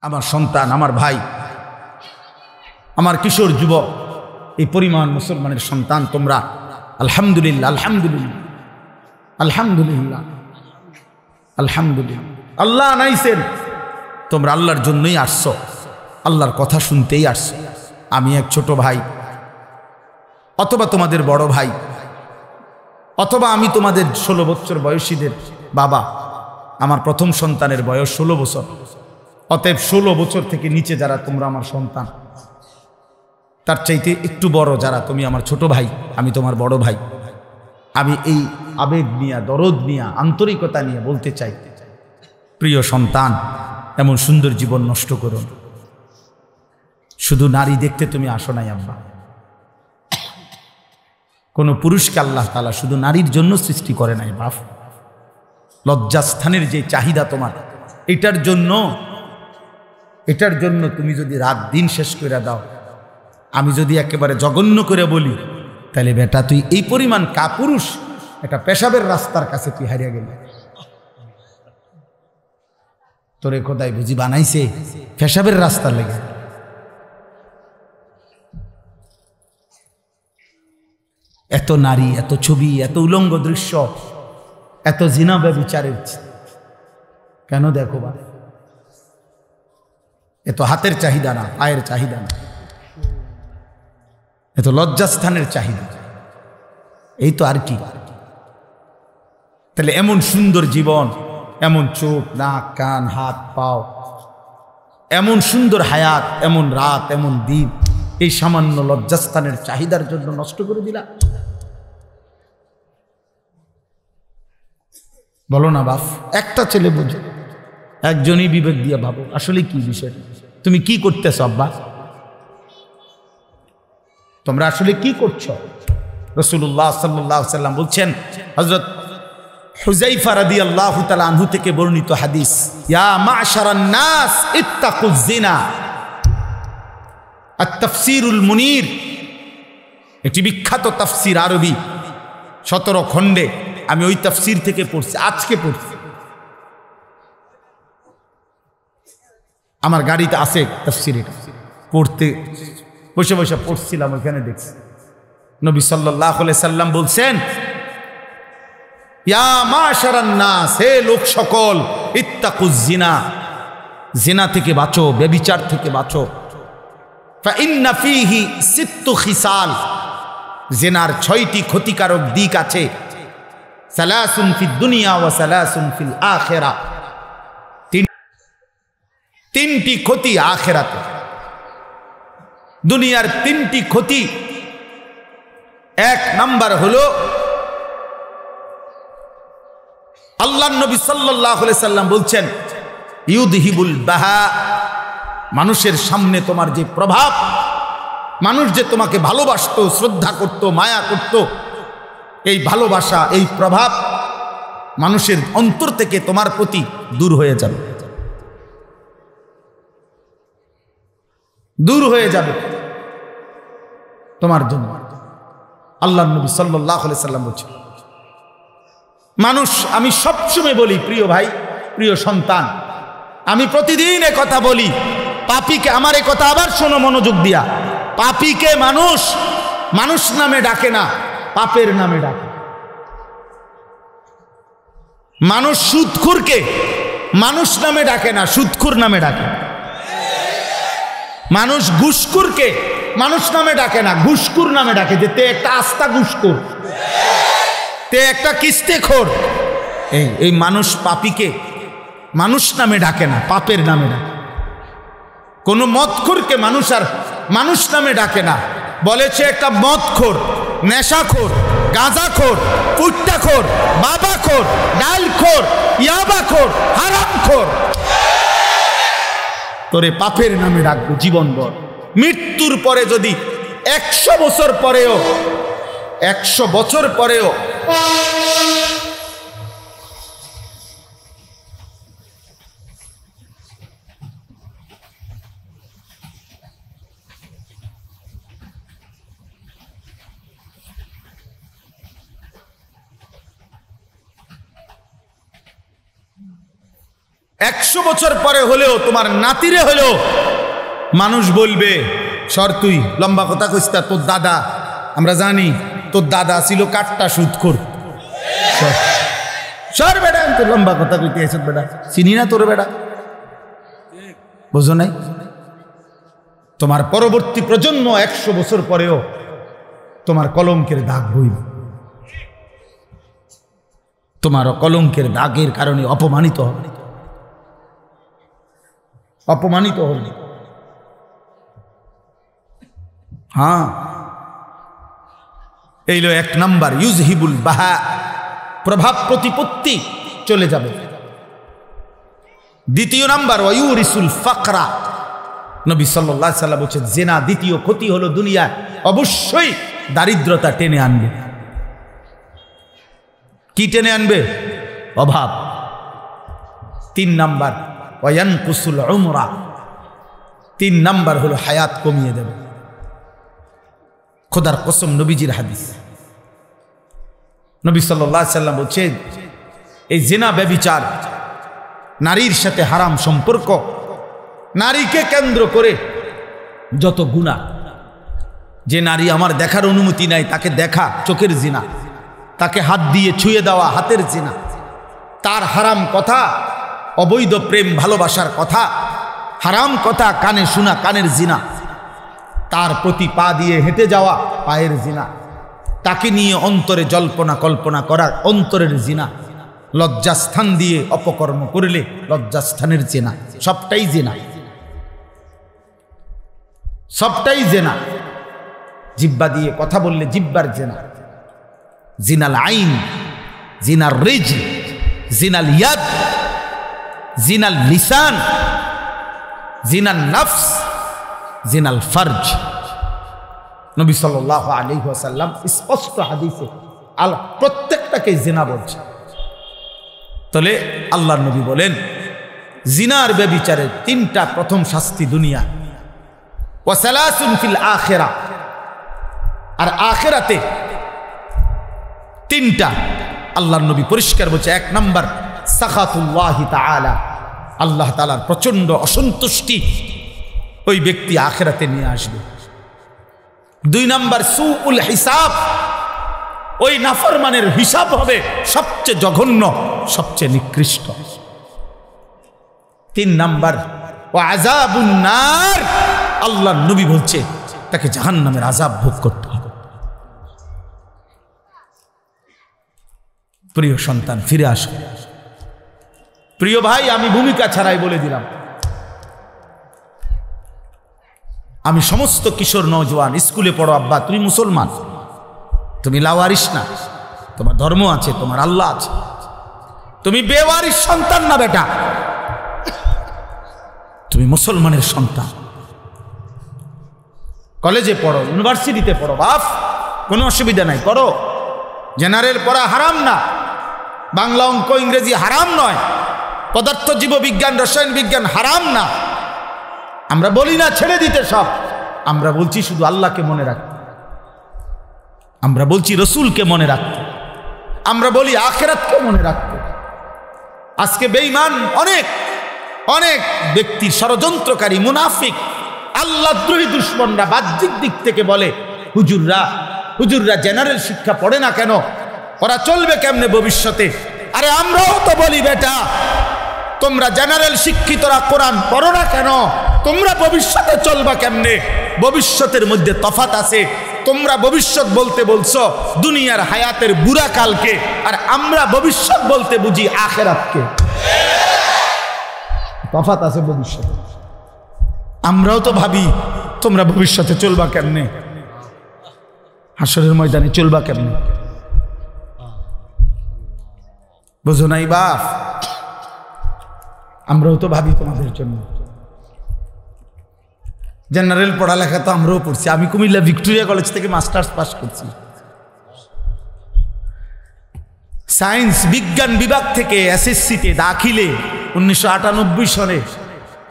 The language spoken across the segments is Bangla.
আমার সন্তান, আমার ভাই, আমার কিশোর যুবক, এই পরিমাণ মুসলমানের সন্তান তোমরা, আলহামদুলিল্লাহ, আলহামদুলিল্লাহ, আলহামদুলিল্লাহ, আলহামদুলিল্লাহ। আল্লাহ আনাইছেন, তোমরা আল্লাহর জন্যই আসছো, আল্লাহর কথা শুনতেই আসছো। আমি এক ছোট ভাই, অথবা তোমাদের বড় ভাই, অথবা আমি তোমাদের 16 বছর বয়সীদের বাবা। আমার প্রথম সন্তানের বয়স 16 বছর। অতএব 16 বছর থেকে নিচে যারা তোমরা আমার সন্তান, তার চাইতে একটু বড় যারা, তুমি আমার ছোট ভাই, আমি তোমার বড় ভাই। আমি এই আবেগ নিয়ে, দরদ নিয়ে, আন্তরিকতা নিয়ে বলতে চাই, প্রিয় সন্তান, এমন সুন্দর জীবন নষ্ট করো না। শুধু নারী দেখতে তুমি আসো নাই আব্বা। কোন পুরুষকে আল্লাহ তাআলা শুধু নারীর জন্য সৃষ্টি করে নাই বাপ। লজ্জাস্থানের যে চাহিদা তোমার, এটার জন্য তুমি যদি রাত দিন শেষ করে দাও, আমি যদি একেবারে জঘন্য করে বলি, তাহলে বেটা তুই এই পরিমাণ কাপুরুষ, একটা পেশাবের রাস্তার কাছে তুই হারিয়ে গেলি। তোরে খোদাই বুঝি বানাইছে পেশাবের রাস্তার লেগে। এত নারী, এত ছবি, এত উলঙ্গ দৃশ্য, এত জিনা ব্যভিচারের কেন দেখো বা? এত হাতের চাহিদা না, পায়ের চাহিদা না, এত লজ্জাস্থানের চাহিদা, এই তো আর কি। তাহলে এমন সুন্দর জীবন, এমন চোখ, নাক, কান, হাত, পাও, এমন সুন্দর হায়াত, এমন রাত, এমন দিন, এই সামান্য লজ্জাস্থানের চাহিদার জন্য নষ্ট করে দিলা। বলো না বাপ, একটা ছেলে বুঝো, একজনই বিবেক দিয়ে ভাবো আসলে কি বিষয়, তুমি কি করতেছ আব্বা, তোমরা আসলে কি করছো? রাসূলুল্লাহ সাল্লাল্লাহু আলাইহি ওয়াসাল্লাম বলছেন, হযরত হুযায়ফা রাদিয়াল্লাহু তাআলা আনহু থেকে বর্ণিত হাদিস, ইয়া মা'শারান নাস ইত্তাকুয যিনা। আত-তাফসীরুল মুনীর, এটি বিখ্যাত তাফসীর, আরবি 17 খণ্ডে। আমি ওই তাফসীর থেকে পড়ছি, আজকে পড়ছি, আমার গাড়িতে আছে তাফসীর, এটা পড়তে বসে বসে পড়ছিলাম, ওখানে দেখছি নবী সাল্লাল্লাহু আলাইহি সাল্লাম বলছেন, ইয়া মা'শারান নাস, হে লোক সকল, ইত্তাকুয যিনা, জিনা থেকে বাঁচো, ব্যভিচার থেকে বাঁচো। ফা ইন্না ফীহি সিত্তু খিসাল, জিনার 6টি ক্ষতিকারক দিক আছে। সালাসুন ফিদ দুনিয়া ওয়া সালাসুন ফিল আখিরা, তিনটি ক্ষতি আখিরাতে। দুনিয়ার 3টি ক্ষতি, 1 নাম্বার হলো আল্লাহর নবী সাল্লাল্লাহু আলাইহি সাল্লাম বলছেন, ইউদহিবুল বাহা, মানুষের সামনে তোমার যে প্রভাব, মানুষ যে তোমাকে ভালোবাসতো, শ্রদ্ধা করত, মায়া করত, এই ভালোবাসা, এই প্রভাব মানুষের অন্তর থেকে তোমার প্রতি দূর হয়ে যাবে, দূর হয়ে যাবে তোমার জন্য। আল্লাহর নবী সাল্লাল্লাহু আলাইহি সাল্লাম বলছেন, মানুষ, আমি সবসময় বলি প্রিয় ভাই, প্রিয় সন্তান, আমি প্রতিদিন এ কথা বলি, পাপীকে, আমার এ কথা আবার শোনো মনোযোগ দিয়া, পাপীকে মানুষ নামে ডাকে না, পাপের নামে ডাকে। মানুষ সুদখোরকে মানুষ নামে ডাকে না, সুদখোর নামে ডাকে। মানুষ ঘুষখোরকে মানুষ নামে ডাকে না, ঘুষখোর নামে ডাকে, যে তে একটা আস্তা ঘুষখোর, তে একটা কিস্তেখোর। এই মানুষ পাপীকে মানুষ নামে ডাকে না, পাপের নামে ডাকে। কোনো মদখোরকে মানুষ নামে ডাকে না, বলেছে একটা মদখোর, নেশাখোর, গাঁজাখোর, পুট্টাখোর, বাবাখোর, ডালখোর, ইয়াবাখোর, হারামখোর। তোরে পাপের নামে ডাকবো জীবনভর। মৃত্যুর পরে যদি 100 বছর পরেও, 100 বছর পরেও 100 বছর পরে হলেও তোমার নাতিরে হলেও মানুষ বলবে, সর তুই লম্বা কথা কইস্তা, তোর দাদা আমরা জানি তোর দাদা ছিল কাট্টা সুদখোর, সর বেটা, তোর লম্বা কথা কইতে এসে বেটা, চিনি না তোর বেটা, বুঝো নাই? তোমার পরবর্তী প্রজন্ম 100 বছর পরেও তোমার কলঙ্কের দাগ বইবে, তোমার কলঙ্কের দাগের কারণে অপমানিত হবে, অপমানিত হবে। হ্যাঁ, এইলো 1 নাম্বার, ইউজহিবুল বাহা, প্রভাব প্রতিপত্তি চলে যাবে। 2 নাম্বার, ওয়ায়ুরিসুল ফাকরা, নবী সাল্লাল্লাহু আলাইহি ওয়াসাল্লাম বলেছেন জিনা দ্বিতীয় ক্ষতি হলো দুনিয়া অবশ্যই দারিদ্রতা টেনে আনবে। কি টেনে আনবে? অভাব। 3 নাম্বার, ওয়ায়ানকুসুল উমরা, 3 নাম্বার হলো হায়াত কমিয়ে দেবে। খোদার কসম, নবীজির হাদিস, নবী সাল্লাল্লাহু আলাইহি ওয়াসাল্লাম বলছেন এই জিনা, ব্যভিচার, নারীর সাথে হারাম সম্পর্ক, নারীকে কেন্দ্র করে যত গুনাহ, যে নারী আমার দেখার অনুমতি নাই তাকে দেখা, চোখের জিনা, তাকে হাত দিয়ে ছুঁয়ে দেওয়া, হাতের জিনা, তার হারাম কথা, অবৈধ প্রেম ভালোবাসার কথা, হারাম কথা কানে শোনা, কানের জিনা, তার প্রতি পা দিয়ে হেঁটে যাওয়া, পায়ের জিনা, তাকে নিয়ে অন্তরে জল্পনা কল্পনা করা, অন্তরের জিনা, লজ্জাস্থান দিয়ে অপকর্ম করলে লজ্জাস্থানের জিনা, সবটাই জিনা, সবটাই জিনা। জিহ্বা দিয়ে কথা বললে জিহ্বার জিনা, জিনাল আইন, জিনাল রিজল, জিনাল ইয়াদ, জিনাল লিসান, জিনাল নফস, জিনাল ফরজ। নবী সাল্লাল্লাহু আলাইহি ওয়াসাল্লাম স্পষ্ট হাদিসে প্রত্যেকটাকে জিনা বলছে। তাহলে আল্লাহর নবী বলেন জিনার ব্যভিচারের 3টা প্রথম শাস্তি দুনিয়া, ওয়া সালাসুন ফিল আখিরা, আর আখিরাতে 3টা আল্লাহর নবী পরিষ্কার বলছে। 1 নাম্বার, সাখাতুল্লাহি তাআলা, আল্লাহ তাআলার প্রচন্ড অসন্তুষ্টি ওই ব্যক্তি আখিরাতে নিয়ে আসবে। 2 নাম্বার, সুউল হিসাব, ওই নাফরমানের হিসাব হবে সবচেয়ে জঘন্য, সবচেয়ে নিকৃষ্ট। 3 নাম্বার, ওয়া আযাবুন নার, আল্লাহর নবী বলছে তাকে জাহান্নামের আযাব ভোগ করতে হবে। প্রিয় সন্তান, ফিরে আসো। প্রিয় ভাই, আমি ভূমিকা ছাড়াই বলে দিলাম, আমি সমস্ত কিশোর নওজোয়ান, স্কুলে পড়ো আব্বা, তুমি মুসলমান, তুমি লাওয়ারিস না, তোমার ধর্ম আছে, তোমার আল্লাহ আছে, তুমি বেওয়ারিস সন্তান না বেটা, তুমি মুসলমানের সন্তান। কলেজে পড়ো, ইউনিভার্সিটিতে পড়ো, বাপ, কোনো অসুবিধা নাই, পড়ো। জেনারেল পড়া হারাম না, বাংলা অঙ্ক ইংরেজি হারাম নয়, পদার্থ জীববিজ্ঞান রসায়ন বিজ্ঞান হারাম না। আমরা বলি না ছেড়ে দিতে সব, আমরা বলছি শুধু আল্লাহকে মনে রাখতে, আমরা বলছি রসুলকে মনে রাখতে, আমরা বলি আখিরাতকে মনে রাখতে। আজকে বেঈমান অনেক অনেক ব্যক্তির ষড়যন্ত্রকারী মুনাফিক আল্লাহদ্রোহী দুশমনরা বাহ্যিক দিক থেকে বলে হুজুররা জেনারেল শিক্ষা পড়ে না কেন, ওরা চলবে কেমনে ভবিষ্যতে? আরে আমরাও তো বলি বেটা, তোমরা জেনারেল শিক্ষিতরা কোরআন পড়ো না কেন, তোমরা ভবিষ্যতে চলবা কেমনে? ভবিষ্যতের মধ্যে তফাত আছে। তোমরা ভবিষ্যৎ বলতে বলছো দুনিয়ার হায়াতের বুড়া কালকে, আর আমরা ভবিষ্যৎ বলতে বুঝি আখিরাতকে। তফাত আছে ভবিষ্যতে। আমরাও তো ভাবি তোমরা ভবিষ্যতে চলবা কেমনে, হাসরের ময়দানে চলবা কেমনে, বুঝো নাই বাপ? আমরাও তো ভাবি তোমাদের জন্য। জেনারেল পড়ালেখা তো আমরাও পড়ছি। আমি কুমিল্লা ভিক্টোরিয়া কলেজ থেকে মাস্টার্স পাস করছি। সায়েন্স বিজ্ঞান বিভাগ থেকে এসএসসিতে দাখিলে 1998 সালে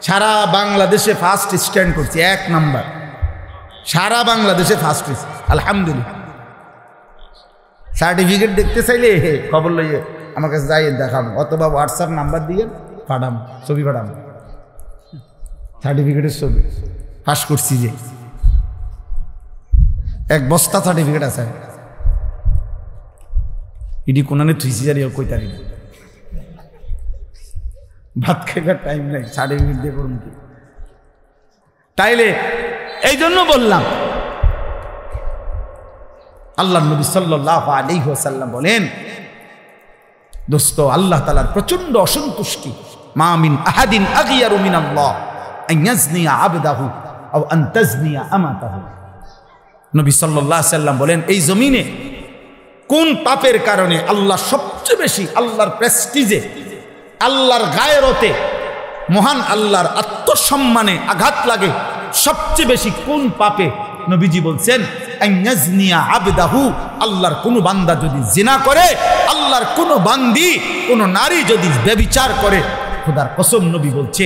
সারা বাংলাদেশে ফার্স্ট স্ট্যান্ড করছি, 1 নাম্বার, সারা বাংলাদেশে ফার্স্ট হয়েছে, আলহামদুলিল্লাহ। সার্টিফিকেট দেখতে চাইলে খবর লইয়ে আমার কাছে যাই দেখাবো, অথবা হোয়াটসঅ্যাপ নাম্বার দিয়ে পাঠাম, ছবি পাঠাম, সার্টিফিকেটের ছবি, পাস করছি যে এক বস্তা সার্টিফিকেট আছে, ইডি কোনানে থুইছি জানি কই তারি ভাত খাইবার টাইম নাই, সার্টিফিকেট দিয়ে করুন কি? তাইলে এই জন্য বললাম আল্লাহ নবী সাল্লাল্লাহু আলাইহি ওয়াসাল্লাম বলেন, দোস্ত আল্লাহ তাআলার প্রচন্ড অসন্তুষ্টি, মা মিন আহাদিন আগিয়ারু মিনাল্লাহ আন ইয়াজনিয়া আবদাহু আও আন তাজনিয়া আমাতাহু। নবী সাল্লাল্লাহু আলাইহি ওয়াসাল্লাম বলেন, এই জমিনে কোন পাপের কারণে আল্লাহ সবচেয়ে বেশি, আল্লাহর প্রেস্টিজে, আল্লাহর গায়রতে, মহান আল্লাহর আত্মসম্মানে আঘাত লাগে সবচেয়ে বেশি কোন পাপে? নবীজি বলছেন আইয়াজনিয়া আবদাহু, আল্লাহর কোন বান্দা যদি জিনা করে, আল্লাহর কোন বান্দি, কোন নারী যদি ব্যভিচার করে, খোদার কসম নবী বলছে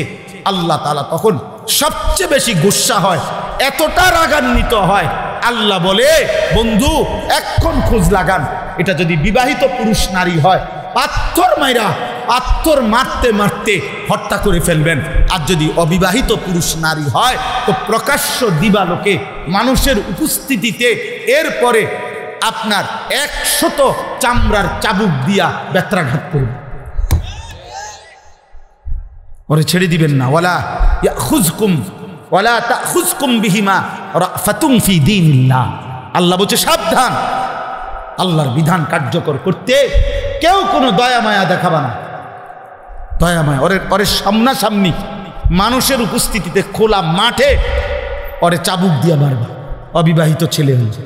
আল্লাহ তাআলা তখন সবচেয়ে বেশি গুসা হয়, এতটা রাগান্বিত হয়। আল্লাহ বলে, বন্ধু এখন খোঁজ লাগান, এটা যদি বিবাহিত পুরুষ নারী হয় পাথর মাইরা, পাথর মারতে মারতে হত্যা করে ফেলবেন। আর যদি অবিবাহিত পুরুষ নারী হয় তো প্রকাশ্য দিবালোকে মানুষের উপস্থিতিতে এরপরে আপনার 100 চামড়ার চাবুক দিয়া বেত্রাঘাত করবে, ওরে ছেড়ে দিবেন না। ওয়ালা ইয়াখুযকুম ওয়ালা তাখুযকুম বিহিমা রাফাতুন ফি দীনিল্লাহ, আল্লাহ বলছে সাবধান, আল্লাহর বিধান কার্যকর করতে কেউ কোনো দয়া মায়া দেখাবা না, দয়া মায়া। ওরে সামনাসামনি মানুষের উপস্থিতিতে খোলা মাঠে ওরে চাবুক দিয়ে মারবা, অবিবাহিত ছেলে হয়েছে।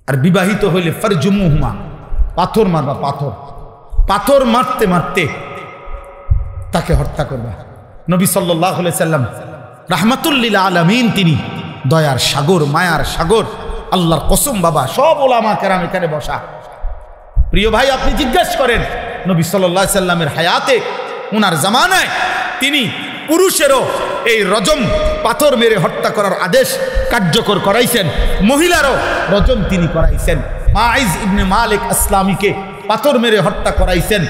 আর বিবাহিত হইলে ফারজুমুহুমা, পাথর মারবা, পাথর, পাথর মারতে মারতে তাকে হত্যা করবা। নবী সাল্লাল্লাহু আলাইহি সাল্লাম রাহমাতুল লিল আলামিন, তিনি দয়ার সাগর, মায়ার সাগর। আল্লাহর কসম বাবা, সব ওলামা কেরাম এখানে বসা, প্রিয় ভাই আপনি জিজ্ঞেস করেন নবী সাল্লাল্লাহু আলাইহি সাল্লামের হায়াতে, ওনার জামানায় তিনি পুরুষেরও এই রজম, পাথর মেরে হত্যা করার আদেশ কার্যকর করাইছেন, মহিলারও রজম তিনি করাইছেন। মাইজ ইবনে মালিক আসলামীকে পাথর মেরে হত্যা করাইছেন,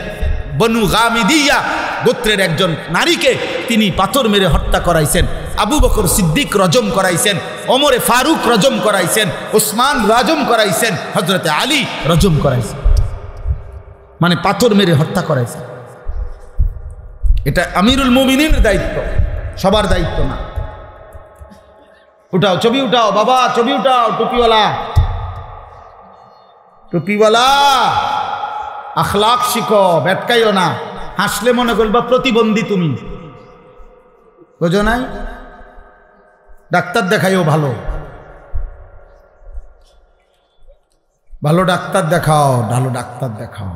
বনু গামিদিয়া গোত্রের একজন নারীকে তিনি পাথর মেরে হত্যা করাইছেন, আবু বকর সিদ্দিক রজম করাইছেন, ওমরে ফারুক রজম করাইছেন, ওসমান রজম করাইছেন, হযরতে আলী রজম করাইছেন, মানে পাথর মেরে হত্যা করাইছেন। এটা আমিরুল মুমিনিনের দায়িত্ব, সবার দায়িত্ব না। উঠাও ছবি, উঠাও বাবা ছবি উঠাও, টুপিওয়ালা, টুপিওয়ালা আখলাক শিখো, বেটকাইও না, হাসলে মনে করবা প্রতিবন্ধী তুমি, বুঝো নাই? ডাক্তার দেখাইও, ভালো ভালো ডাক্তার দেখাও, ভালো ডাক্তার দেখাও,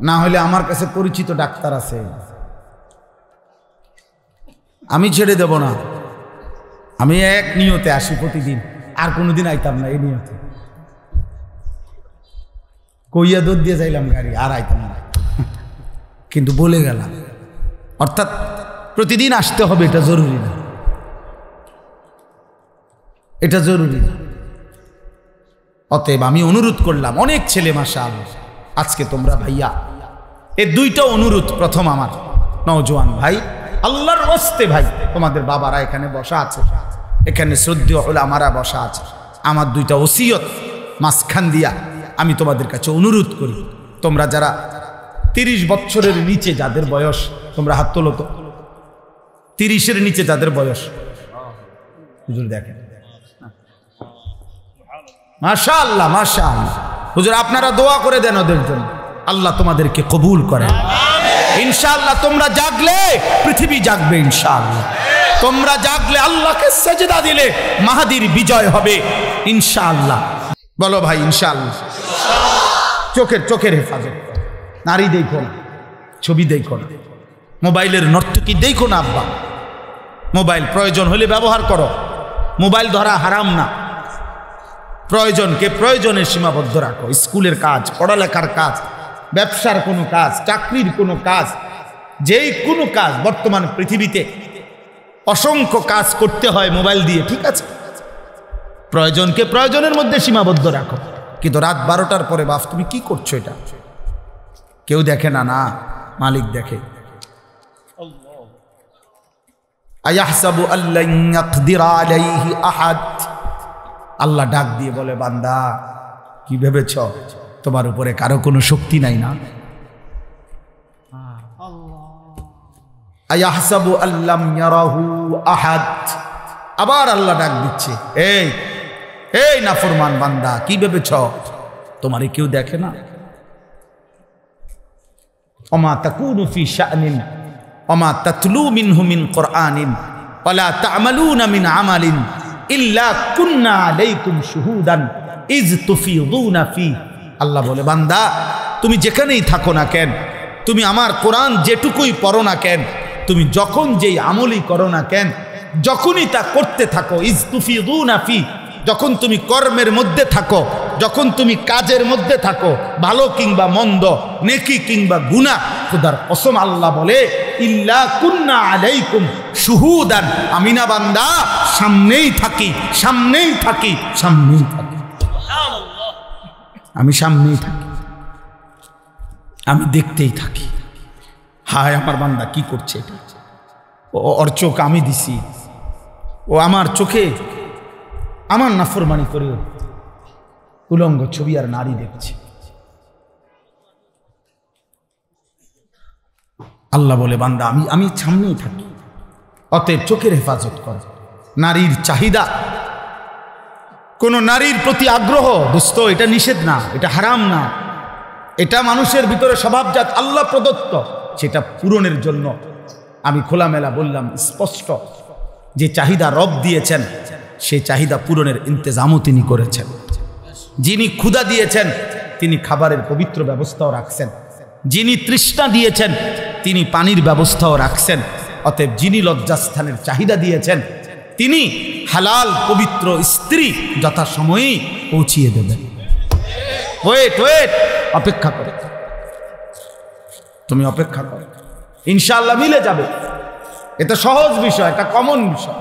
না হলে আমার কাছে পরিচিত ডাক্তার আছে, আমি ছেড়ে দেব না। আমি এক নিয়তে আসি প্রতিদিন, আর কোনোদিন আইতাম না এই নিয়তে। কইয়া দুধ দিয়ে যাইলাম গাড়ি, আর আইতাম না, কিন্তু বলে গেলাম। অর্থাৎ প্রতিদিন আসতে হবে, এটা জরুরি না, এটা জরুরি না। অতএব আমি অনুরোধ করলাম, অনেক ছেলে মাশাআল্লাহ আজকে তোমরা ভাইয়া, এই দুইটা অনুরোধ। প্রথম আমার নওজোয়ান ভাই, আল্লাহর ওয়াস্তে ভাই, তোমাদের বাবারা এখানে বসা আছে, এখানে শ্রদ্ধেয় উলামারা বসা আছে, আমার দুইটা ওসিয়ত মাঝখান দিয়া আমি তোমাদের কাছে অনুরোধ করি, তোমরা যারা 30 বছরের নিচে যাদের বয়স, তোমরা হাত তোলো তো, 30-এর নিচে যাদের বয়স, হুজুর দেখেন, মাশাআল্লাহ মাশাআল্লাহ, হুজুর আপনারা দোয়া করে দেন ওদের জন্য, আল্লাহ তোমাদেরকে কবুল করেন ইনশাআল্লাহ। তোমরা জাগলে পৃথিবী জাগবে ইনশাআল্লাহ, তোমরা জাগলে আল্লাহকে সেজদা দিলে মাহাদির বিজয় হবে ইনশাআল্লাহ। বলো ভাই ইনশাআল্লাহ। চোখের হেফাজত, নারী দেখো না, ছবি দেখো না, মোবাইলের নর্তকী দেখো না আব্বা, মোবাইল প্রয়োজন হলে ব্যবহার করো, মোবাইল ধরা হারাম না, প্রয়োজনকে প্রয়োজনে সীমাবদ্ধ রাখো। স্কুলের কাজ, পড়ালেখার কাজ, ব্যবসার কোনো কাজ, চাকরির কোনো কাজ, যেই কোনো কাজ, বর্তমান পৃথিবীতে অসংখ্য কাজ করতে হয় মোবাইল দিয়ে, ঠিক আছে, প্রয়োজনকে প্রয়োজনের মধ্যে সীমাবদ্ধ রাখো। কিন্তু রাত 12টার পরে বাপ তুমি কি করছো? এটা কেউ দেখে না, না মালিক দেখে। আয়াহসাবু আল্লান ইয়াকদিরা আলাইহি আহাদ, আল্লাহ ডাক দিয়ে বলে বান্দা কি ভেবেছ তোমার উপরে কারো কোনো শক্তি নাই না? আয়াহসাবু আল্লাম ইয়ারাহু আহাদ, আবার আল্লাহ ডাক দিচ্ছে, এই এই নাফরমান বান্দা কি ভেবেছ তোমারে কেউ দেখে না? ওমা তাকুনু ফি শাআনিন ওমা তাতলু মিনহু মিন কুরআনিন ওয়ালা তা'মালুনা মিন আমালিন ইল্লা কুন্না আলাইকুম শুহুদান ইজ তুফিদুনা ফি। আল্লাহ বলে বান্দা তুমি যেখানেই থাকো না কেন, তুমি আমার কোরআন যেটুকুই পড়ো না কেন, তুমি যখন যেই আমলই করো না কেন, যখনই তা করতে থাকো, ইজ তুফিদুনা ফি, যখন তুমি কর্মের মধ্যে থাকো, যখন তুমি কাজের মধ্যে থাকো, ভালো কিংবা মন্দ, নেকি কিংবা গুনাহ, খোদার কসম আল্লাহ বলে ইল্লা কুন্না আলাইকুম শুহুদান, আমি না বান্দা সামনেই থাকি, সামনেই থাকি, সামনেই থাকি, আমি সামনেই থাকি, আমি দেখতেই থাকি। হায় আমার বান্দা কি করছে, ওর চোখ আমি দিছি, ও আমার চোখে আমার নাফরমানি করে উলঙ্গ ছবি আর নারী দেখছে। আল্লাহ বলে বান্দা আমি সামনেই থাকি, অতএব চোখের হেফাজত কর। নারীর চাহিদা, কোন নারীর প্রতি আগ্রহ, দোস্ত এটা নিষেধ না, এটা হারাম না, এটা মানুষের ভিতরে স্বভাবজাত আল্লাহ প্রদত্ত, সেটা পূরণের জন্য আমি খোলামেলা বললাম স্পষ্ট, যে চাহিদা রব দিয়েছেন সেই চাহিদা পূরণের ইন্তজামও তিনি করেছেন। যিনি ক্ষুধা দিয়েছেন তিনি খাবারের পবিত্র ব্যবস্থাও রাখছেন, যিনি তৃষ্ণা দিয়েছেন তিনি পানির ব্যবস্থাও রাখছেন। অতএব যিনি লজ্জাস্থানের চাহিদা দিয়েছেন তিনি হালাল পবিত্র স্ত্রী যথাসময়েই পৌঁছিয়ে দেবেন। ওয়েট ওয়েট, অপেক্ষা করো, তুমি অপেক্ষা করো, ইনশাআল্লাহ মিলে যাবে। এটা সহজ বিষয়, এটা কমন বিষয়।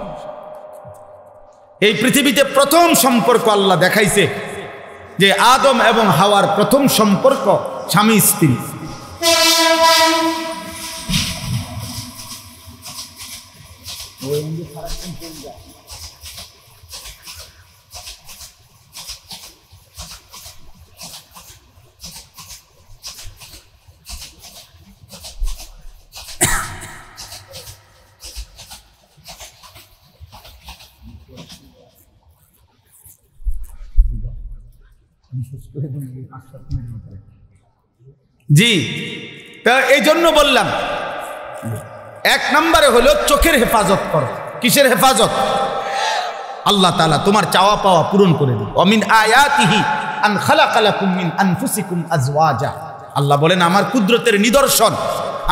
এই পৃথিবীতে প্রথম সম্পর্ক আল্লাহ দেখাইছে যে আদম এবং হাওয়ার প্রথম সম্পর্ক স্বামী স্ত্রী। জি, তা এই জন্য বললাম এক নম্বরে হলো চোখের হেফাজত করো। কিসের হেফাজত? আল্লাহ তাআলা তোমার চাওয়া পাওয়া পূরণ করে দিবে। ওমিন আয়াতিহি আন খালাকা লাকুম মিন আনফুসিকুম আজওয়াজা, আল্লাহ বলেন আমার কুদরতের নিদর্শন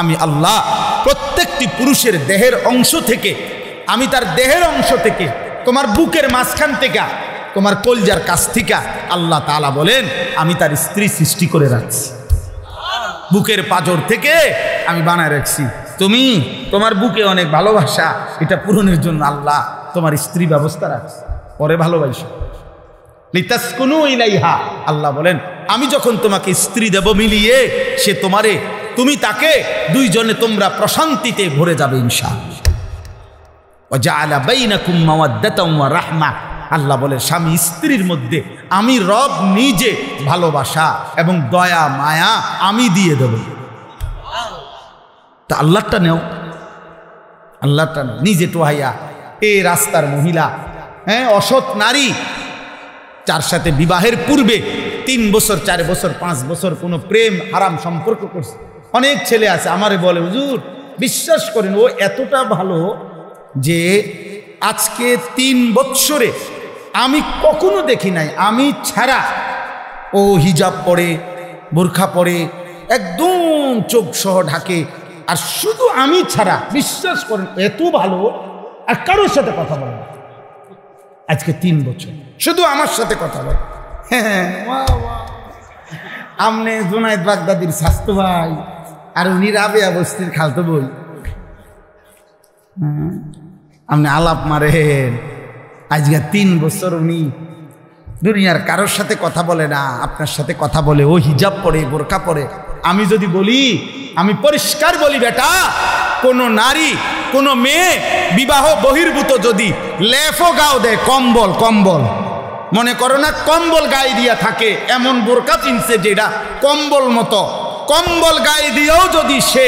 আমি আল্লাহ প্রত্যেকটি পুরুষের দেহের অংশ থেকে, আমি তার দেহের অংশ থেকে, তোমার বুকের মাঝখান থেকে, তোমার কলজার কাছ থেকে আল্লাহ তাআলা বলেন আমি তার স্ত্রী সৃষ্টি করে রাখছি। বুকের পাঁজর থেকে আমি বানায় রাখছি। তুমি তোমার বুকে অনেক ভালোবাসা, এটা পূরণের জন্য আল্লাহ তোমার স্ত্রী ব্যবস্থা রাখছে। পরে ভালোবাসো লিতাসকুনু ইলাইহা, আল্লাহ বলেন আমি যখন তোমাকে স্ত্রী দেব মিলিয়ে, সে তোমারে, তুমি তাকে, দুইজনে তোমরা প্রশান্তিতে ভরে যাবে ইনশাআল্লাহ। ওয়া জাআলা বাইনাকুম মাওয়াদ্দাতাম ওয়া রাহমা, আল্লাহ বলে স্বামী স্ত্রীর মধ্যে আমি রব নিজে ভালোবাসা এবং দয়া মায়া আমি দিয়ে দেব। তা আল্লাহটা নেও, আল্লাহটা নেও, নিজে টোহাইয়া এই রাস্তার মহিলা, হ্যাঁ অসৎ নারী, যার সাথে বিবাহের পূর্বে 3 বছর 4 বছর 5 বছর কোনো প্রেম হারাম সম্পর্ক করছে। অনেক ছেলে আছে আমারে বলে হুজুর বিশ্বাস করেন ও এতটা ভালো যে আজকে 3 বছরে আমি কখনো দেখি নাই আমি ছাড়া, ও হিজাব পরে, বোরখা পরে, একদম চোখ সহ ঢাকে, আর শুধু আমি ছাড়া, বিশ্বাস করেন এত ভালো আর কারোর সাথে কথা বলে না। আজকে 3 বছর শুধু আমার সাথে কথা বলে। হ্যাঁ, আমনে জুনায়েদ বাগদাদির স্বাস্থ্য ভাই আর উনি রাবেয়া বস্তির খালতো বই, আপনি আলাপ মারেন। আজকে 3 বছর উনি দুনিয়ার কারোর সাথে কথা বলে না, আপনার সাথে কথা বলে। ও হিজাব পরে, বোরকা পরে, আমি যদি বলি, আমি পরিষ্কার বলি বেটা, কোন নারী কোন মেয়ে বিবাহ বহির্ভূত যদি লেফো গাও দেয়, কম্বল কম্বল মনে করো না কম্বল গায়ে দিয়া থাকে, এমন বোরকা চিনছে যেটা কম্বল মতো, কম্বল গায়ে দিয়েও যদি সে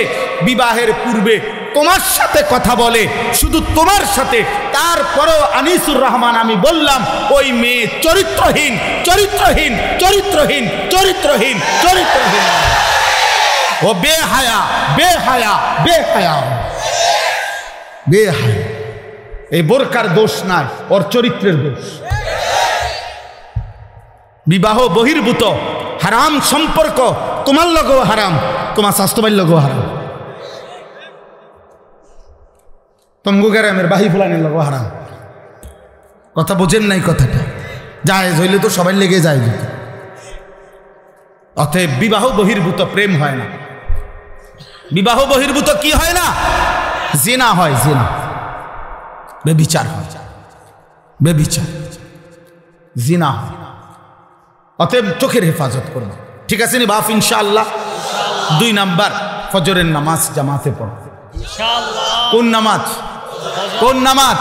বিবাহের পূর্বে তোমার সাথে কথা বলে, শুধু তোমার সাথে, তারপরেও আনিসুর রহমান আমি বললাম ওই মেয়ে চরিত্রহীন চরিত্রহীন চরিত্রহীন চরিত্রহীন চরিত্রহীন, ও বেহায়া বেহায়া বেহায়া বেহায়া। এই বোরকার দোষ নাই, ওর চরিত্রের দোষ। বিবাহ বহির্ভূত হারাম সম্পর্ক তোমার লগেও হারাম, তোমার স্বাস্থ্যবাহীর লগেও হারাম, তমগু গ্রামের বাহি ফুলানির লগেও হারাম। কথা বোঝেন নাই কথাটা? জায়েজ হইলে তো সবাই লেগে যায়। অতএব বিবাহ বহির্ভূত প্রেম হয় না। বিবাহ বহির্ভূত কি হয় না? জিনা হয়, জিনা, বেবিচার হয়, বেবিচার, জিনা হয়। অতএব চোখের হেফাজত করব, ঠিক আছে নি বাপ? ইনশাআল্লাহ। 2 নাম্বার, ফজরের নামাজ জামাতে পড়ো। কোন নামাজ? কোন নামাজ?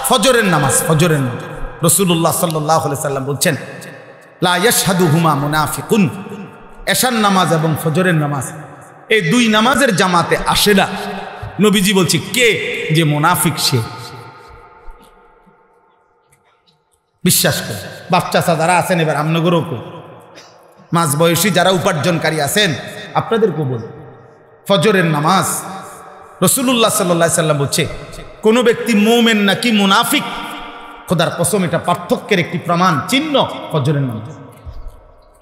ফজরের নামাজ। ফজরের নামাজ রাসূলুল্লাহ সাল্লাল্লাহু আলাইহি সাল্লাম বলছেন, লা ইয়াশহাদুহুমা মুনাফিকুন। এশার নামাজ এবং ফজরের নামাজ, এই 2 নামাজের জামাতে আসে না। নবীজি বলছে কে যে মুনাফিক সে। বিশ্বাস করে বাচ্চা যারা আছেন, এবার আমনগরও মাঝ বয়সী যারা উপার্জনকারী আছেন, আপনাদেরকেও বল, ফজরের নামাজ রাসূলুল্লাহ সাল্লাল্লাহু আলাইহি সাল্লাম বলছে কোন ব্যক্তি মুমিন নাকি মুনাফিক, খোদার কসম এটা পার্থক্যের একটি প্রমাণ চিহ্ন ফজরের নামাজ।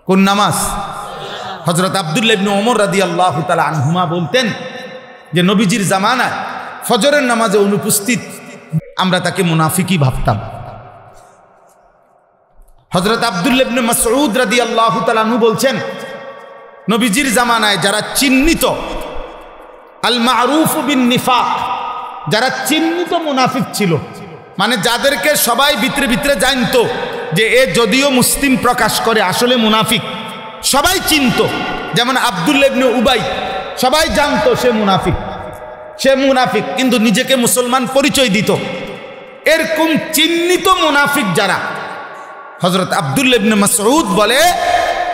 কোন নামাজ? হযরত আব্দুল্লাহ ইবনে ওমর রাদিয়াল্লাহু তাআলা আনহুমা বলতেন যে নবীজির জামানায় ফজরের নামাজে অনুপস্থিত আমরা তাকে মুনাফিকই ভাবতাম। হযরত আব্দুল্লাহ ইবনে মাসউদ রাদিয়াল্লাহু তাআলা আনহু বলছেন, নবীজির জামানায় যারা চিহ্নিত আল মারুফ বিন নিফাক, যারা চিহ্নিত মুনাফিক ছিল, মানে যাদেরকে সবাই ভিতরে ভিতরে জানতো যে এ যদিও মুসলিম প্রকাশ করে আসলে মুনাফিক, সবাই চিনত। যেমন আব্দুল্লাহ ইবনে উবাই, সবাই জানতো সে মুনাফিক, সে মুনাফিক, কিন্তু নিজেকে মুসলমান পরিচয় দিত। এরকম চিহ্নিত মুনাফিক যারা, হযরত আব্দুল্লাহ ইবনে মাসউদ বলে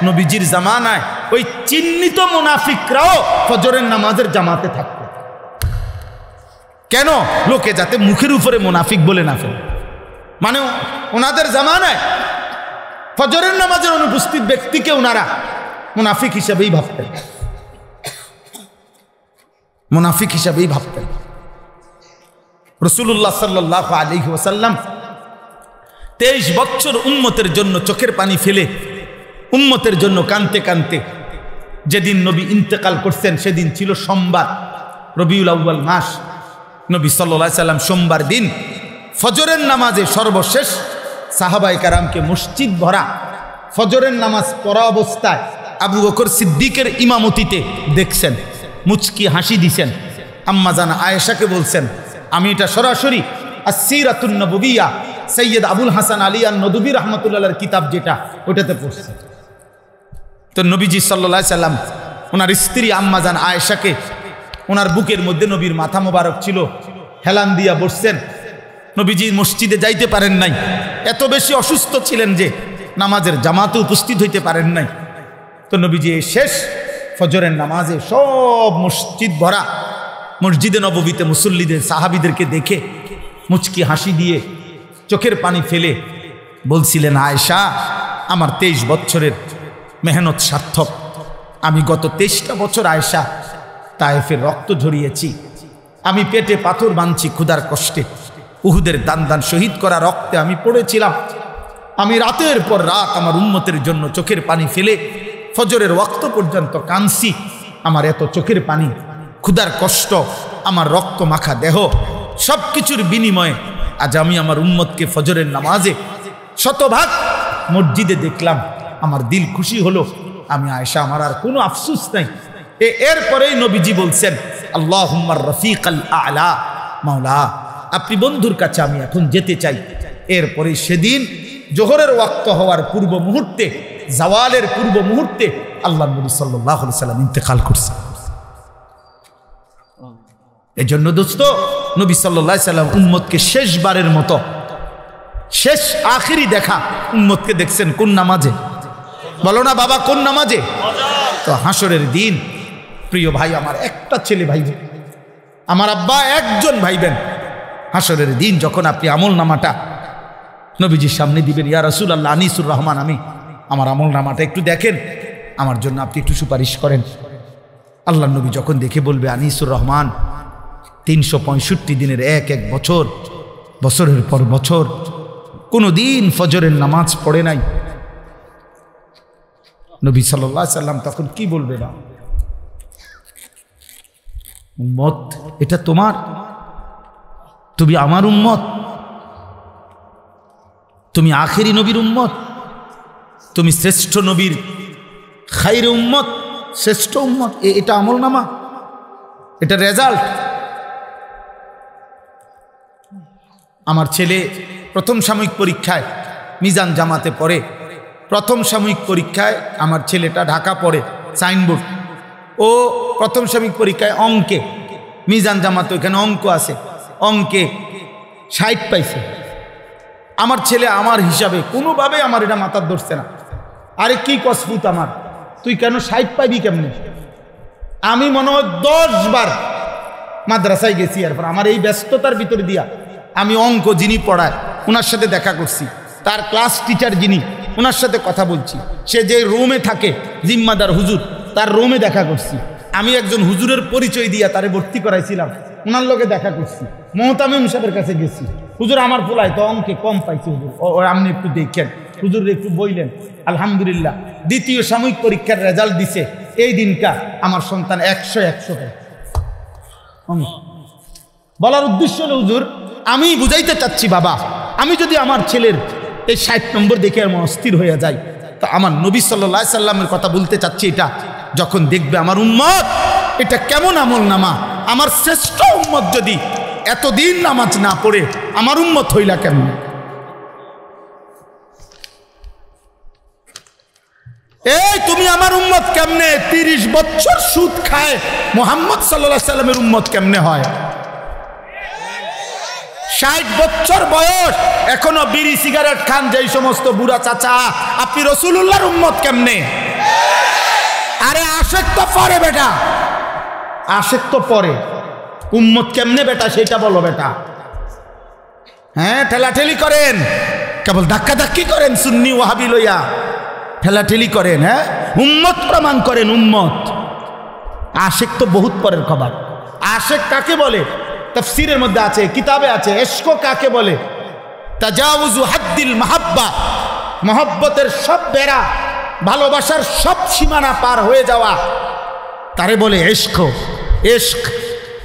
নবীজির জামানায় ওই চিহ্নিত মুনাফিকরাও ফজরের নামাজের জামাতে থাকতো। কেন? লোকে যাতে মুখের উপরে মুনাফিক বলে না ফেলে। মানে ওনাদের জামানায় ফজরের নামাজের অনুপস্থিত ব্যক্তিকে ওনারা মুনাফিক হিসাবেই ভাবতেন, মুনাফিক হিসাবেই ভাবতেন। রাসূলুল্লাহ সাল্লাল্লাহু আলাইহি ওয়াসাল্লাম 23 বছর উম্মতের জন্য চোখের পানি ফেলে, উম্মতের জন্য কানতে কানতে যেদিন নবী ইন্তেকাল করছেন সেদিন ছিল সোমবার, রবিউল আউয়াল মাস। নবী সাল্লাল্লাহু আলাইহি সাল্লাম সোমবার দিন ফজরের নামাজে সর্বশেষ সাহাবায়ে কেরামকে মসজিদ ভরা ফজরের নামাজ পড়া অবস্থায় আবু বকর সিদ্দিকের ইমামতিতে দেখছেন, মুচকি হাসি দিছেন। আম্মা জান আয়েশাকে বলছেন, আমি এটা সরাসরি আসসিরাতুন নববিয়া সৈয়দ আবুল হাসান আলী আন-নদভী রাহমাতুল্লাহর কিতাব যেটা, ওটাতে পড়ছে। তো নবীজি সাল্লাল্লাহু আলাইহি সাল্লাম ওনার স্ত্রী আম্মা জান আয়েশাকে, ওনার বুকের মধ্যে নবীর মাথা মোবারক ছিল, হেলান দিয়া বসছেন। নবীজি মসজিদে যাইতে পারেন নাই, এত বেশি অসুস্থ ছিলেন যে নামাজের জামাতে উপস্থিত হইতে পারেন নাই। তো নবীজি শেষ ফজরের নামাজে সব মসজিদ ভরা, মসজিদে নববীতে মুসল্লিদের সাহাবীদেরকে দেখে মুচকি হাসি দিয়ে চোখের পানি ফেলে বলছিলেন, আয়েশা আমার 23 বছরের মেহনত সার্থক। আমি গত 23টা বছর আয়েশা তায়েফের রক্ত ঝরিয়েছি, আমি পেটে পাথর বাঁধছি ক্ষুধার কষ্টে, উহুদের দান দান শহীদ করা রক্তে আমি পড়েছিলাম। আমি রাতের পর রাত আমার উম্মতের জন্য চোখের পানি ফেলে ফজরের ওয়াক্ত পর্যন্ত কাঁদছি। আমার এত চোখের পানি, ক্ষুধার কষ্ট, আমার রক্ত মাখা দেহ, সব কিছুর বিনিময়ে আজ আমি আমার উম্মতকে ফজরের নামাজে শতভাগ মসজিদে দেখলাম, আমার দিল খুশি হলো। আমি আয়েশা, আমার আর কোনো আফসোস নাই। এরপরেই নবীজি বলছেন, আল্লাহুম্মার রফিকাল আ'লা, মাওলা আপনি বন্ধুর কাছে আমি এখন যেতে চাই। এরপরে সেদিন জোহরের ওয়াক্ত হওয়ার পূর্ব মুহূর্তে, জাওয়ালের পূর্ব মুহূর্তে আল্লাহ নবী সাল্লাল্লাহু আলাইহি সাল্লাম ইন্তেকাল করছে। এজন্য দোস্ত নবী সাল্লাল্লাহু আলাইহি সাল্লাম উম্মতকে শেষবারের মতো শেষ আখিরি দেখা উম্মতকে দেখছেন কোন নামাজে? বলো না বাবা, কোন নামাজে? তো হাসরের দিন প্রিয় ভাই আমার, একটা ছেলে ভাই, আমার আব্বা একজন ভাইবেন, হাসরের দিন যখন আপনি আমল নামাটা নবীজির সামনে দিবেন, ইয়া রাসূলুল্লাহ আনিসুর রহমান, আমি আমার আমল নামাটা একটু দেখেন, আমার জন্য আপনি একটু সুপারিশ করেন। আল্লাহ নবী যখন দেখে বলবে আনিসুর রহমান 365 দিনের এক এক বছর, বছরের পর বছর কোনো দিন ফজরের নামাজ পড়ে নাই, নবী সাল্লাল্লাহু আলাইহি সাল্লাম তখন কি বলবে? না উম্মত, এটা তোমার, তুমি আমার উম্মত, তুমি আখেরি নবীর উম্মত, তুমি শ্রেষ্ঠ নবীর খাইরে উম্মত, শ্রেষ্ঠ উম্মত। এটা আমল নামা, এটা রেজাল্ট। আমার ছেলে প্রথম সাময়িক পরীক্ষায় মিজান জামাতে পড়ে, প্রথম সাময়িক পরীক্ষায় আমার ছেলেটা ঢাকা পড়ে সাইনবোর্ড, ও প্রথম সাময়িক পরীক্ষায় অঙ্কে মিজান জামাতে, ওখানে অঙ্ক আছে, অঙ্কে 60 পাইছে। আমার ছেলে আমার হিসাবে কোনোভাবে আমার এটা মাথার ধরছে না, আরে কি কসফুত আমার, তুই কেন 60 পাইবি কেমনে? আমি মনে হয় 10 বার মাদ্রাসায় গেছি, এরপর আমার এই ব্যস্ততার ভিতরে দিয়া আমি অঙ্ক যিনি পড়ায় ওনার সাথে দেখা করছি, তার ক্লাস টিচার যিনি ওনার সাথে কথা বলছি, সে যে রুমে থাকে জিম্মাদার হুজুর, তার রুমে দেখা করছি, আমি একজন হুজুরের পরিচয় দিয়া তারে ভর্তি করাইছিলাম, ওনার লোকে দেখা করছি, মোহতামিম সাহেবের কাছে গেছি, হুজুর আমার পোলায় তো অঙ্কে কম পাইছে, হুজুর ও আপনি একটু দেখেন, হুজুর একটু বইলেন। আলহামদুলিল্লাহ দ্বিতীয় সাময়িক পরীক্ষার রেজাল্ট দিছে, এই দিনটা আমার সন্তান 100 পায়। বলার উদ্দেশ্য হলো হুজুর আমি বুঝাইতে চাচ্ছি বাবা, আমি যদি আমার ছেলের এই 60 নম্বর দেখে আমার অস্থির হয়ে যায়, তো আমার নবী সাল্লাল্লাহু আলাইহি সাল্লামের কথা বলতে চাচ্ছি, এটা যখন দেখবে আমার উম্মত এটা কেমন আমল নামা, আমার শ্রেষ্ঠ উম্মত যদি এতদিন নামাজ না পড়ে আমার উম্মত হইলা কেমন? এই তুমি আমার উম্মত কেমনে? 30 বছর সুদ খায় মুহাম্মদ সাল্লাল্লাহু আলাইহি সাল্লামের উম্মত কেমনে হয়? 60 বছর বয়স এখনো বিড়ি সিগারেট খান যেই সমস্ত বুড়া চাচা, আপনি রাসূলুল্লাহর উম্মত কেমনে? আরে আশেক তো পরে বেটা, আশেক তো পরে, উম্মত কেমনে বেটা সেটা বলো বেটা। হ্যাঁ ঠেলাঠেলি করেন, কেবল ধাক্কাধাক্কি করেন সুন্নি ওয়াহাবি লইয়া, ঠেলাঠেলি করেন, হ্যাঁ উম্মত প্রমাণ করেন উম্মত। আশেক তো বহুত পরের খবর। আশেক কাকে বলে? তাফসীরের মধ্যে আছে, কিতাবে আছে, ইশক কাকে বলে? তাজাউযু হাদ্দিল মাহাব্বা, মহব্বতের সব বেড়া, ভালোবাসার সব সীমানা পার হয়ে যাওয়া, তারে বলে ইশক। ইশক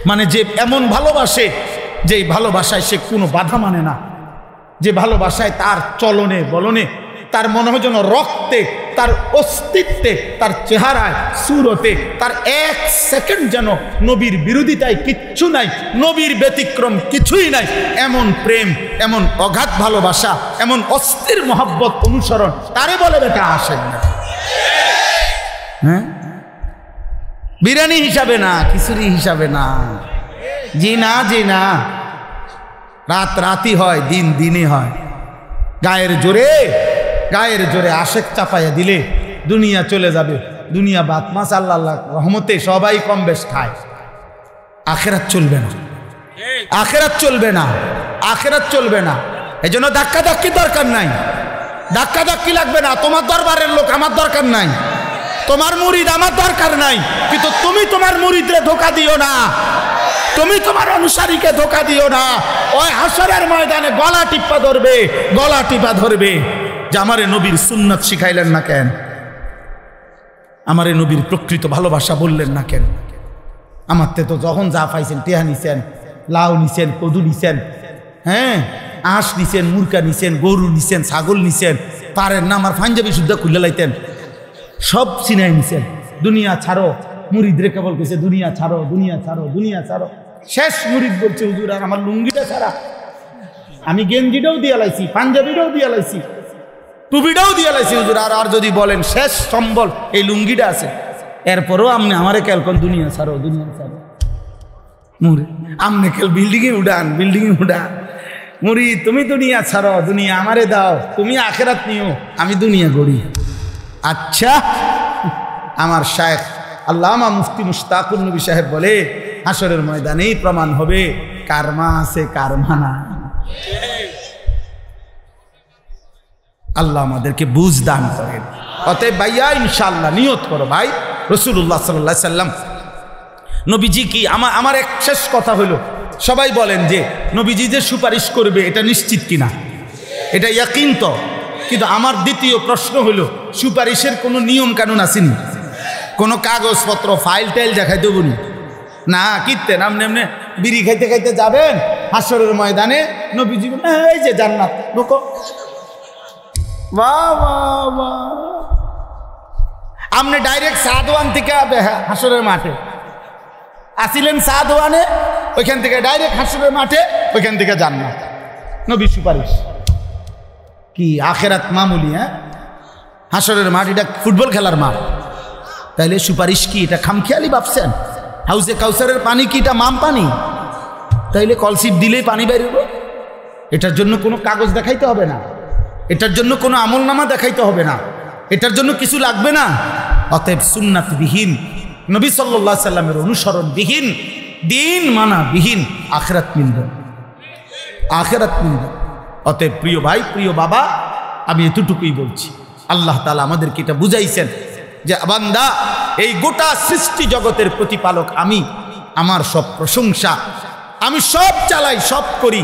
মানে যে এমন ভালোবাসে যে ভালোবাসায় সে কোনো বাধা মানে না, যে ভালোবাসায় তার চলনে বলনে, তার মনে হয় যেন রক্তে, তার অস্তিত্বে, তার চেহারায়, সুরতে, তার 1 সেকেন্ড যেন নবীর বিরোধিতায় কিচ্ছু নাই, নবীর ব্যতিক্রম কিছুই নাই, এমন প্রেম, এমন অগাধ ভালোবাসা, এমন অস্থির মহব্বত অনুসরণ, তারে বলে বেটা আশেক না। হ্যাঁ বিরিয়ানি হিসাবে না, খিচুড়ি হিসাবে না, জি না, জি না, রাত রাতই হয়, দিন দিনই হয়। গায়ের জোরে আশেক চাপাইয়া দিলে দুনিয়া চলে যাবে, দুনিয়া বাত মাস আল্লাহ রহমতে সবাই কম বেশ খায়, আখেরাত চলবে না, আখেরাত চলবে না, আখেরাত চলবে না। এই জন্য ধাক্কাধাক্কি দরকার নাই, ধাক্কাধাক্কি লাগবে না। তোমার দরবারের লোক আমার দরকার নাই, তোমার মুরিদ আমার দরকার নাই, কিন্তু তুমি তোমার মুরিদরে ধোঁকা দিও না, তুমি তোমার অনুসারীকে ধোঁকা দিও না। ওই হাসরের ময়দানে গলা টিপা ধরবে, গলা টিপা ধরবে যে আমারে নবীর সুন্নাত শিখাইলেন না কেন, আমারে নবীর প্রকৃত ভালোবাসা বললেন না কেন। আমার তো যখন যা পাইছেন, টেহা নিছেন, লাউ নিছেন, কদু নিছেন, হ্যাঁ আঁশ নিছেন, মুরকা নিছেন, গরু নিছেন, ছাগল নিছেন, পারেন না আমার পাঞ্জাবি শুদ্ধ খুলে লাইতেন, সব চিনাই নিছেন। দুনিয়া ছাড়ো, মুরিদ রে কেবল কইছে দুনিয়া ছাড়ো, দুনিয়া ছাড়ো, দুনিয়া ছাড়ো। শেষ মুরিদ বলছে হুজুর আর আমার লুঙ্গিটা ছাড়া, আমি গেঞ্জিটাও দিয়ে লাইছি, পাঞ্জাবিটাও দিয়ে লাইছি, টুপিটাও দিয়ে লাইছি হুজুর, আর যদি বলেন শেষ সম্বল এই লুঙ্গিটা আছে, এরপরও আপনি আমারে কেলকন দুনিয়া ছাড়ো, দুনিয়া ছাড়ো মুরে, আমনে কেল বিল্ডিংয়ে উড়ান, বিল্ডিংয়ে উড়ান মুড়ি, তুমি দুনিয়া ছাড়ো, দুনিয়া আমারে দাও, তুমি আখেরাত নিও, আমি দুনিয়া গড়ি। আচ্ছা, আমার শায়েখ আল্লামা মুফতি মুশতাকুর নবী সাহেব বলে হাসরের ময়দানেই প্রমাণ হবে কার মা আছে কার মা না। আল্লাহ আমাদেরকে বুঝ দান করেন। অতএব ভাইয়া ইনশাআল্লাহ নিয়ত করো ভাই, রাসূলুল্লাহ সাল্লাল্লাহু আলাইহি সাল্লাম নবীজি কি, আমার এক শেষ কথা হলো, সবাই বলেন যে নবীজি যে সুপারিশ করবে এটা নিশ্চিত কিনা, এটা ইয়াকিন তো, কিন্তু আমার দ্বিতীয় প্রশ্ন হলো সুপারিশের কোনো নিয়ম কানুন আসেনি, কোনো কাগজপত্র ফাইল টাইল দেখাই দেবো না, কিনতেন আপনি এমনি বিড়ি খাইতে খাইতে যাবেন হাসরের ময়দানে, নবীজি এই যে জান্নাত ঢোকো, বাহ বাহ বাহ, আপনি ডাইরেক্ট সাদওয়ান থেকে হাসরের মাঠে আসিলেন, সাদওয়ানে ওইখান থেকে ডাইরেক্ট হাসরের মাঠে, ওইখান থেকে জান্নাত, নবী সুপারিশ কি আখেরাত মামুলি, হ্যাঁ হাসরের মাঠ এটা ফুটবল খেলার মাঠ, তাইলে সুপারিশ কি এটা খামখেয়ালি ভাবছেন? হাউজে কাউসারের পানি কি এটা মাম পানি? তাইলে কলসিপ দিলেই পানি বেরোবে, এটার জন্য কোনো কাগজ দেখাইতে হবে না, এটার জন্য কোনো আমলনামা দেখাইতে হবে না, এটার জন্য কিছু লাগবে না। অতএব সুন্নাত বিহীন, নবী সাল্লাল্লাহু আলাইহি সাল্লামের অনুসরণ বিহীন, দিন মানা বিহীন আখিরাত মিলবে, আখিরাত মিলবে। অতএব প্রিয় ভাই, প্রিয় বাবা, আমি এতটুকুই বলছি, আল্লাহ তাআলা আমাদেরকে এটা বুঝাইছেন যে বান্দা, এই গোটা সৃষ্টি জগতের প্রতিপালক আমি, আমার সব প্রশংসা, আমি সব চালাই, সব করি,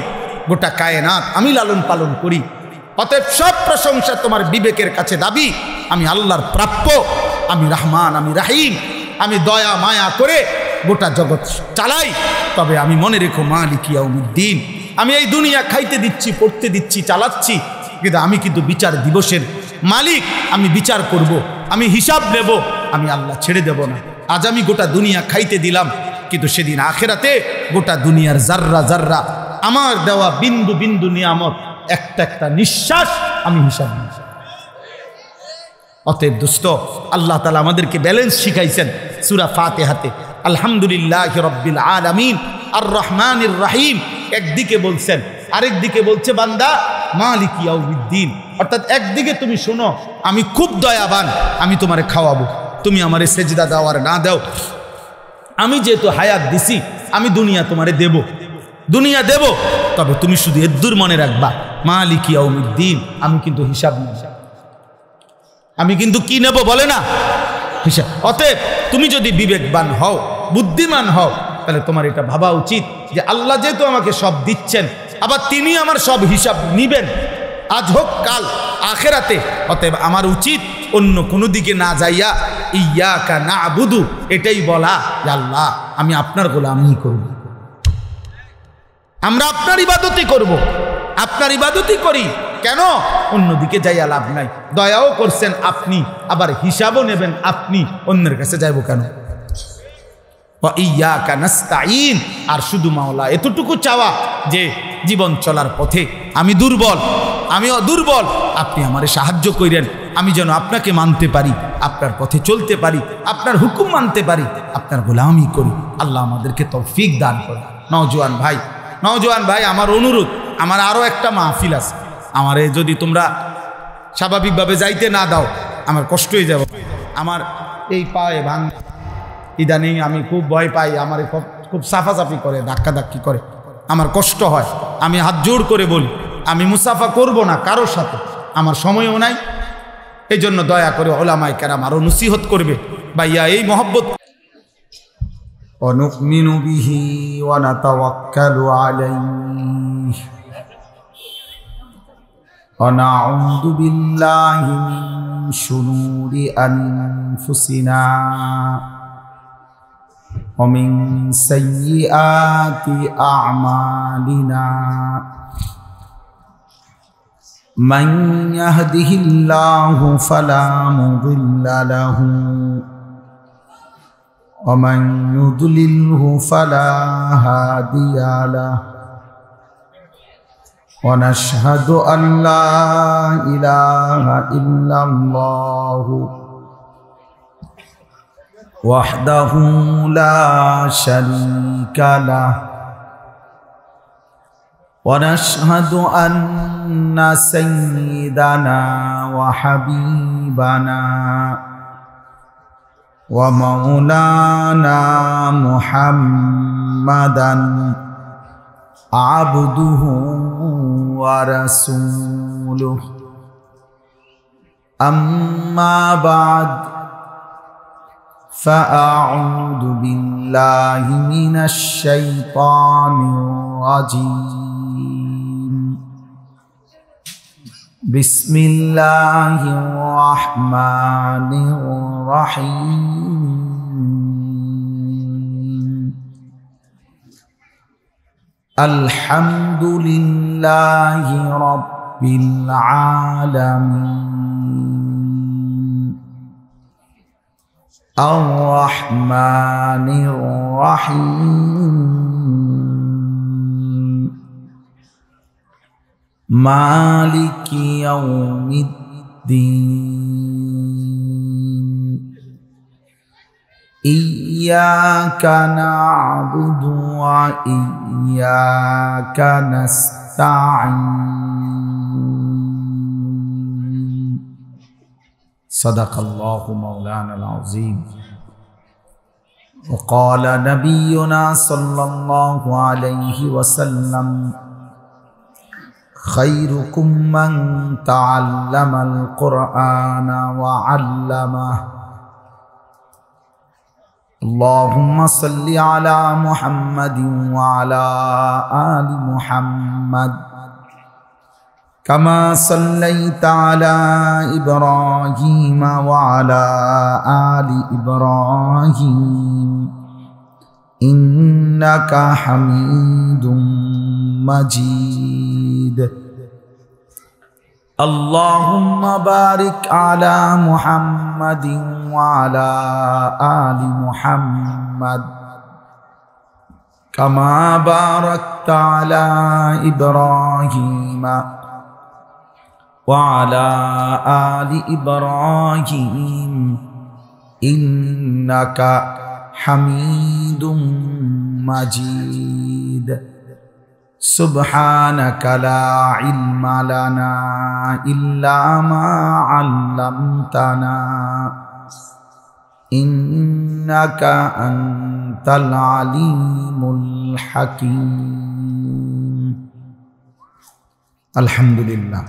গোটা কায়নাত আমি লালন পালন করি। অতএব সব প্রশংসা তোমার বিবেকের কাছে দাবি, আমি আল্লাহর প্রাপ্য, আমি রহমান, আমি রাহিম, আমি দয়া মায়া করে গোটা জগৎ চালাই। তবে আমি মনে রেখো মালিক ইয়াউমিদ্দিন, আমি এই দুনিয়া খাইতে দিচ্ছি, পড়তে দিচ্ছি, চালাচ্ছি, কিন্তু আমি কিন্তু বিচার দিবসের মালিক, আমি বিচার করব, আমি হিসাব নেব, আমি আল্লাহ ছেড়ে দেব না। আজ আমি গোটা দুনিয়া খাইতে দিলাম, কিন্তু সেদিন আখেরাতে গোটা দুনিয়ার জাররা জাররা, আমার দেওয়া বিন্দু বিন্দু নিয়ামত, একটা একটা নিঃশ্বাস আমি হিসাব নিব। অতএব দোস্ত, আল্লাহ তাআলা আমাদেরকে ব্যালেন্স শিখাইছেন সূরা ফাতিহাতে, আলহামদুলিল্লাহি রাব্বিল আলামিন আর রহমানির রহিম একদিকে বলছেন, আরেকদিকে বলছে বান্দা মালিক ইয়াউমিদ্দিন, অর্থাৎ একদিকে তুমি শোনো আমি খুব দয়াবান, আমি তোমারে খাওয়াবো, তুমি আমারে সেজদা দাও আর না দাও, আমি যেহেতু হায়াত দিছি, আমি দুনিয়া তোমারে দেব, দুনিয়া দেব, তবে তুমি শুধু এদ্দুর মনে রাখবা মালিক ইয়াউমিদ্দিন, আমি কিন্তু হিসাব নেব, আমি কিন্তু কি নেব বলে না, হিসাব। অতএব তুমি যদি বিবেকবান হও, বুদ্ধিমান হও, তাহলে তোমার এটা ভাবা উচিত যে আল্লাহ যেহেতু আমাকে সব দিচ্ছেন, আবার তিনি আমার সব হিসাব নিবেন, আজ হোক কাল আখেরাতে। অতএব আমার উচিত অন্য কোনো দিকে না যাইয়া ইয়াকা না'বুদু এটাই বলা যে আল্লাহ আমি আপনার গোলামি করব, আমরা আপনার ইবাদতই করব, আপনার ইবাদতই করি, কেন অন্যদিকে যাইয়া লাভ নাই। দয়াও করছেন আপনি, আবার হিসাবও নেবেন আপনি, অন্যের কাছে যাইব কেন? ইয়াকা নাস্তাইন, আর শুধু মাওলা এতটুকু চাওয়া যে জীবন চলার পথে আমি দুর্বল, আমিও দুর্বল, আপনি আমারে সাহায্য করেন, আমি যেন আপনাকে মানতে পারি, আপনার পথে চলতে পারি, আপনার হুকুম মানতে পারি, আপনার গোলামি করি। আল্লাহ আমাদেরকে তৌফিক দান করে। নওজোয়ান ভাই, নওজোয়ান ভাই, আমার অনুরোধ, আমার আরও একটা মাহফিল আছে, আমারে যদি তোমরা স্বাভাবিকভাবে যাইতে না দাও আমার কষ্ট হয়ে যাব। আমার এই পায়ে ভাঙ, ইদানিং আমি খুব ভয় পাই, আমার খুব সাফাসাফি করে, ধাক্কা ধাক্কি করে, আমার কষ্ট হয়। আমি হাত জোড় করে বলি আমি মুসাফা করব না কারোর সাথে, আমার সময়ও নাই, এই জন্য দয়া করে ওলামায়ে কেরাম আরো নসিহত করবে ভাইয়া এই মহব্বত। অনুমিনু বিহি ওয়া নাতাওয়াক্কালু আলাইহি ওয়া নাউযু বিল্লাহি মিন শুরুরি আনফুসিনা ওয়া মিন সাইয়্যাতি আ'মালিনা মান ইয়াহদিহিল্লাহু ফালা মুদিল্লা লাহু ওয়া মান ইউদ্লিলহু ফালা হাদিয়া লাহু ونشهد أن لا إله إلا الله وحده لا شريك له ونشهد أن سيدنا وحبيبنا ومولانا محمدا عبده ورسوله أما بعد فأعوذ بالله من الشيطان الرجيم بسم الله الرحمن الرحيم الحمد لله رب العالمين الرحمن الرحيم مالك يوم الدين إياك نعبد وإياك نستعين صدق الله مولانا العظيم وقال نبينا صلى الله عليه وسلم خيركم من تعلم القرآن وعلمه اللهم صل على محمد وعلى آل محمد كما صليت على إبراهيم وعلى آل إبراهيم إنك حميد مجيد اللهم بارك على محمد وعلى آل محمد كما باركت على إبراهيم وعلى آل إبراهيم إنك حميد مجيد سبحانك لا علم لنا إلا ما علمتنا إنك أنت العليم الحكيم الحمد لله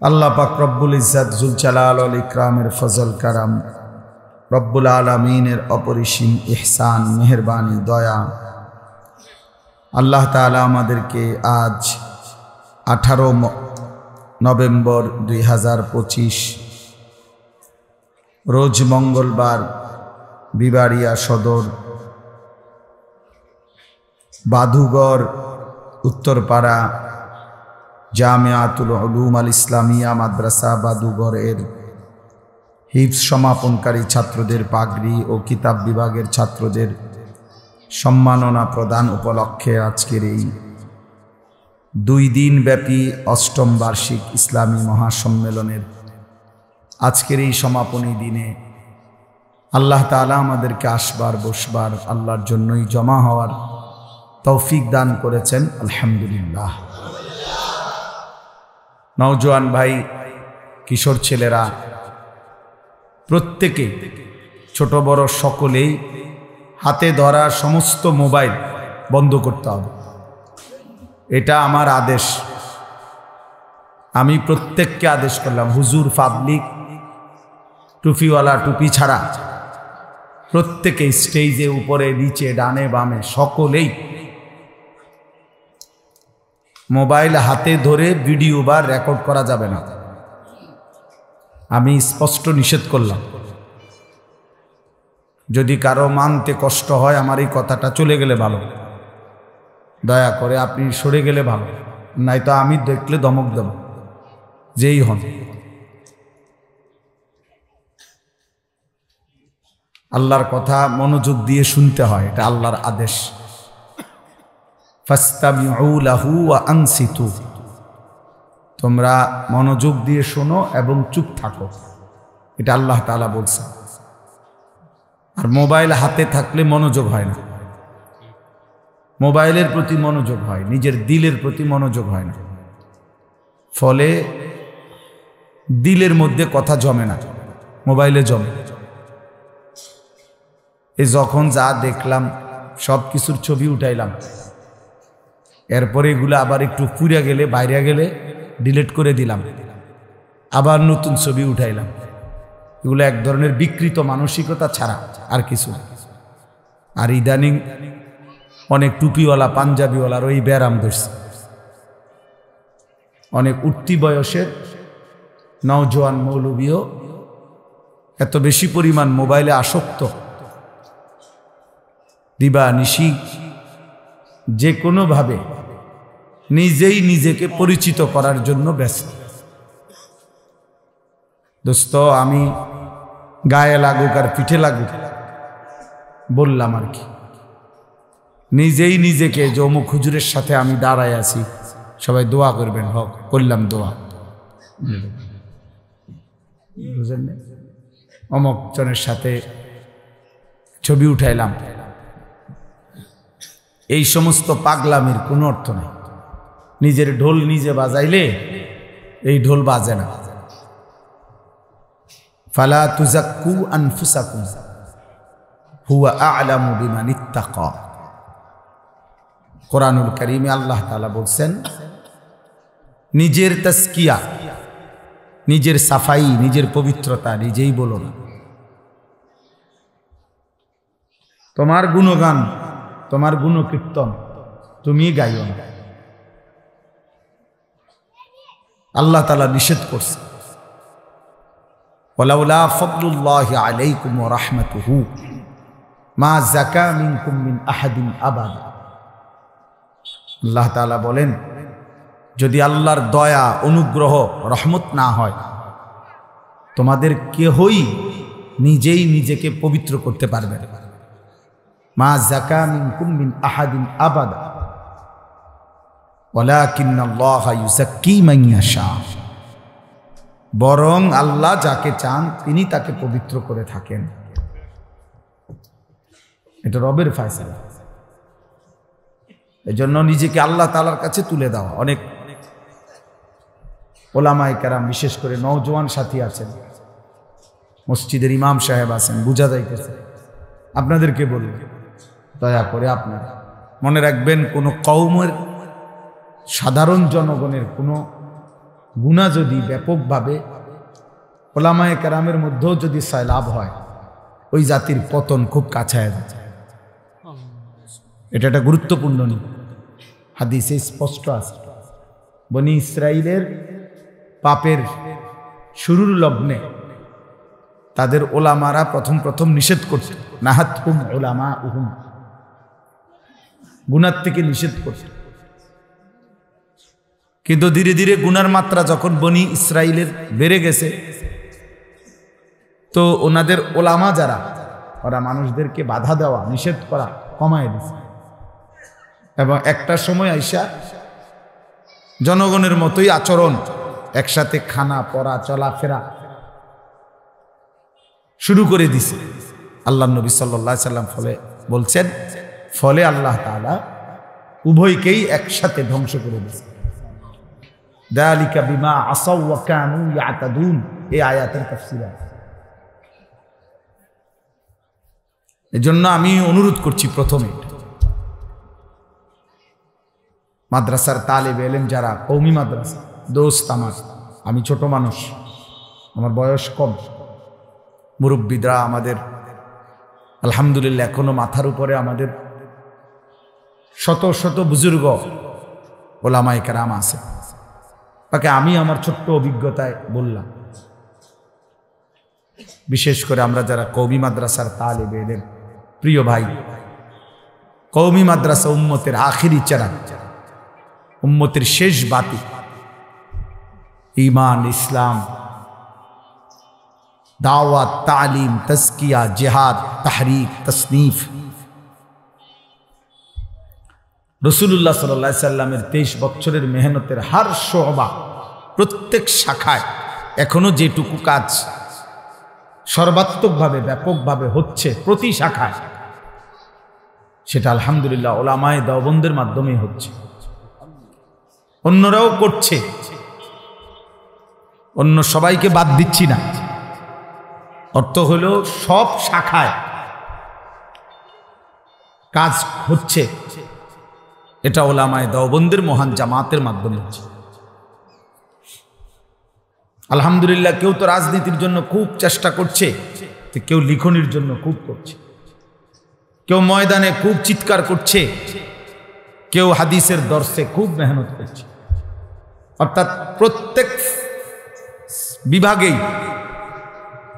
আল্লাহ পাক রব্বুল ইজ্জত জুল জালাল ওয়াল ইকরামের ফজল কারাম রব্বুল আলামিনের অপরিসীম ইহসান মেহেরবানি দয়া আল্লাহ তাআলা আমাদেরকে আজ 18 নভেম্বর 2025 রোজ মঙ্গলবার বিবাড়িয়া সদর বাদুগড় উত্তরপাড়া জামিয়াতুল উলুম আল ইসলামিয়া মাদ্রাসা বাদুগড় এর হিফজ সমাপনকারী ছাত্রদের পাগড়ি ও কিতাব বিভাগের ছাত্রদের সম্মাননা প্রদান উপলক্ষে আজকের এই 2 দিন ব্যাপী 8ম বার্ষিক ইসলামী মহাসম্মেলনের আজকের এই সমাপনী দিনে আল্লাহ তাআলা আমাদেরকে আসবার বসবার আল্লাহর জন্যই জমা হওয়ার তৌফিক দান করেছেন আলহামদুলিল্লাহ। নওজোয়ান ভাই, কিশোর ছেলেরা প্রত্যেকে, ছোট বড় সকলেই হাতে ধরা সমস্ত মোবাইল বন্ধ করতে হবে। এটা আমার আদেশ। আমি প্রত্যেককে আদেশ করলাম, হুজুর, পাবলিক, টুপিওয়ালা, টুপি ছাড়া প্রত্যেকে স্টেজে উপরে নিচে ডানে বামে সকলেই মোবাইল হাতে ধরে ভিডিও বা রেকর্ড করা যাবে না। আমি স্পষ্ট নিষেধ করলাম। যদি কারো মানতে কষ্ট হয় আমার এই কথাটা চলে গেলে ভালো, দয়া করে আপনি সরে গেলে ভালো, নাই তো আমি দেখলে ধমক দেব, যেই হন। আল্লাহর কথা মনোযোগ দিয়ে শুনতে হয়, এটা আল্লাহর আদেশ। ফাস্তামিউ লাহু ওয়া আনসিতু, তোমরা মনোযোগ দিয়ে শোনো এবং চুপ থাকো। এটা আল্লাহ তাআলা বলছেন। আর মোবাইল হাতে থাকলে মনোযোগ হয় না, মোবাইলের প্রতি মনোযোগ হয়, নিজের দিলের প্রতি মনোযোগ হয় না। ফলে দিলের মধ্যে কথা জমে না, মোবাইলে জমে। এই যখন যা দেখলাম সব কিছুর ছবি উঠাইলাম, এরপরে এগুলো আবার একটু পুড়ে গেলে বাইরে গেলে ডিলিট করে দিলাম, আবার নতুন ছবি উঠাইলাম। এগুলো এক ধরনের বিকৃত মানসিকতা ছাড়া আর কিছু না। আর ইদানিং অনেক টুপিওয়ালা পাঞ্জাবিওয়ালার ওই ব্যারাম ধরছে। অনেক উঠতি বয়সের নওজোয়ান মৌলবীও এত বেশি পরিমাণ মোবাইলে আসক্ত, দিবা নিশি যে কোনোভাবে নিজেই নিজেকে পরিচিত করার জন্য ব্যস্ত। দোস্ত, আমি গায়ে লাগুক আর পিঠে লাগুক বললাম আর কি, নিজেই নিজেকে যে অমুক হুজুরের সাথে আমি দাঁড়ায় আছি, সবাই দোয়া করবেন, হক করলাম দোয়া, বুঝলেন, অমুক জনের সাথে ছবি উঠাইলাম। এই সমস্ত পাগলামির কোনো অর্থ নেই। নিজের ঢোল নিজে বাজাইলে এই ঢোল বাজে না। ফালা তুজাক্কু আনফুসাকুম হুয়া আ'লামু বিমান ইত্তাকা। কোরআনুল কারীমে আল্লাহ তাআলা বলছেন, নিজের তাসকিয়া, নিজের সাফাই, নিজের পবিত্রতা নিজেই বলো না। তোমার গুণগান, তোমার গুণকীর্তন তুমি গাইও না। আল্লাহ তাআলা নিষেধ করছে, ওয়ালাউলা ফাদলুল্লাহি আলাইকুম ওয়া রাহমাতুহু মা যাকা মিনকুম মিন আহাদিন আবাদা। আল্লাহ তাআলা বলেন, যদি আল্লাহর দয়া, অনুগ্রহ, রহমত না হয়, তোমাদের কেহই নিজেই নিজেকে পবিত্র করতে পারবে না। মা যাকা মিনকুম মিন আহাদিন আবাদা ওয়ালাকিন্নাল্লাহা ইউযাক্কি মান ইয়াশা। বরং আল্লাহ যাকে চান তিনি তাকে পবিত্র করে থাকেন। এটা রবের ফয়সালা। এজন্য নিজেকে আল্লাহ তাআলার কাছে তুলে দেওয়া। অনেক ওলামায়ে কেরাম, বিশেষ করে নওজোয়ান সাথী আছেন, মসজিদের ইমাম সাহেব আছেন, বুঝা যাইতেছে, আপনাদেরকে বলব, দয়া করে আপনারা মনে রাখবেন, কোনো কওমের সাধারণ জনগণের কোনো গুনাহ যদি ব্যাপকভাবে ওলামায়ে কেরামের মধ্যেও যদি সয়লাব হয়, ওই জাতির পতন খুব কাছায় যাচ্ছে। এটা একটা গুরুত্বপূর্ণ নিয়ম, হাদিসে স্পষ্ট আছে। বনি ইসরাইলের পাপের শুরুর লগ্নে তাদের ওলামারা প্রথম নিষেধ করছে, নাহাতহুম উলামাউহুম, গুনার থেকে নিষেধ করছে। কিন্তু ধীরে ধীরে গুনার মাত্রা যখন বনি ইসরাইলের বেড়ে গেছে, তো ওনাদের ওলামা যারা, ওরা মানুষদেরকে বাধা দেওয়া, নিষেধ করা কমায় দিছে। এবং একটা সময় আইসা জনগণের মতোই আচরণ, একসাথে খানা পড়া চলাফেরা শুরু করে দিছে। আল্লাহ নবী সাল্লাল্লাহু আলাইহি সাল্লাম ফলে বলছেন, ফলে আল্লাহ তাআলা উভয়কেই একসাথে ধ্বংস করে দিয়েছে। যালিকা বিমা আসাউ ওয়া কানু ইয়াতাদুন, এই আয়াতের তাফসীর আছে। এজন্য আমি অনুরোধ করছি, প্রথমে মাদ্রাসার তালেব ইলম যারা, কওমি মাদ্রাসা, দোস্ত আমার, আমি ছোট মানুষ, আমার বয়স কম, মুরব্বিদরা আমাদের আলহামদুলিল্লাহ এখনো মাথার উপরে আমাদের শত শত বুজুর্গ ওলামায়ে কেরাম আছে। তাকে আমি আমার ছোট্ট অভিজ্ঞতায় বললাম, বিশেষ করে আমরা যারা কওমি মাদ্রাসার তালেব ইলম, প্রিয় ভাই, কওমি মাদ্রাসা উম্মতের আখিরি চেরাগ, উম্মতের শেষ বাতি। ঈমান, ইসলাম, দাওয়াত, তালিম, তাজকিয়া, জিহাদ, তাহরিক, তসনিফ, রাসূলুল্লাহ সাল্লাল্লাহু আলাইহি সাল্লামের 23 বছরের মেহনতের হার শোবা, প্রত্যেক শাখায় এখনো যেটুকু কাজ সর্বাত্মকভাবে ব্যাপকভাবে হচ্ছে প্রতি শাখায়, সেটা আলহামদুলিল্লাহ উলামায়ে দেওবন্দের মাধ্যমে হচ্ছে। অন্যরাও করছে, অন্য সবাইকে বাদ দিচ্ছি না। অর্থ হলো সব শাখায় কাজ হচ্ছে, এটা উলামায়ে দেওবন্দের মহান জামাতের মাধ্যমে হচ্ছে। আলহামদুলিল্লাহ কেউ তো রাজনীতির জন্য খুব চেষ্টা করছে, কেউ লিখনির জন্য খুব করছে, কেউ ময়দানে খুব চিৎকার করছে, কেউ হাদিসের দর্শে খুব মেহনত করছে। অর্থাৎ প্রত্যেক বিভাগেই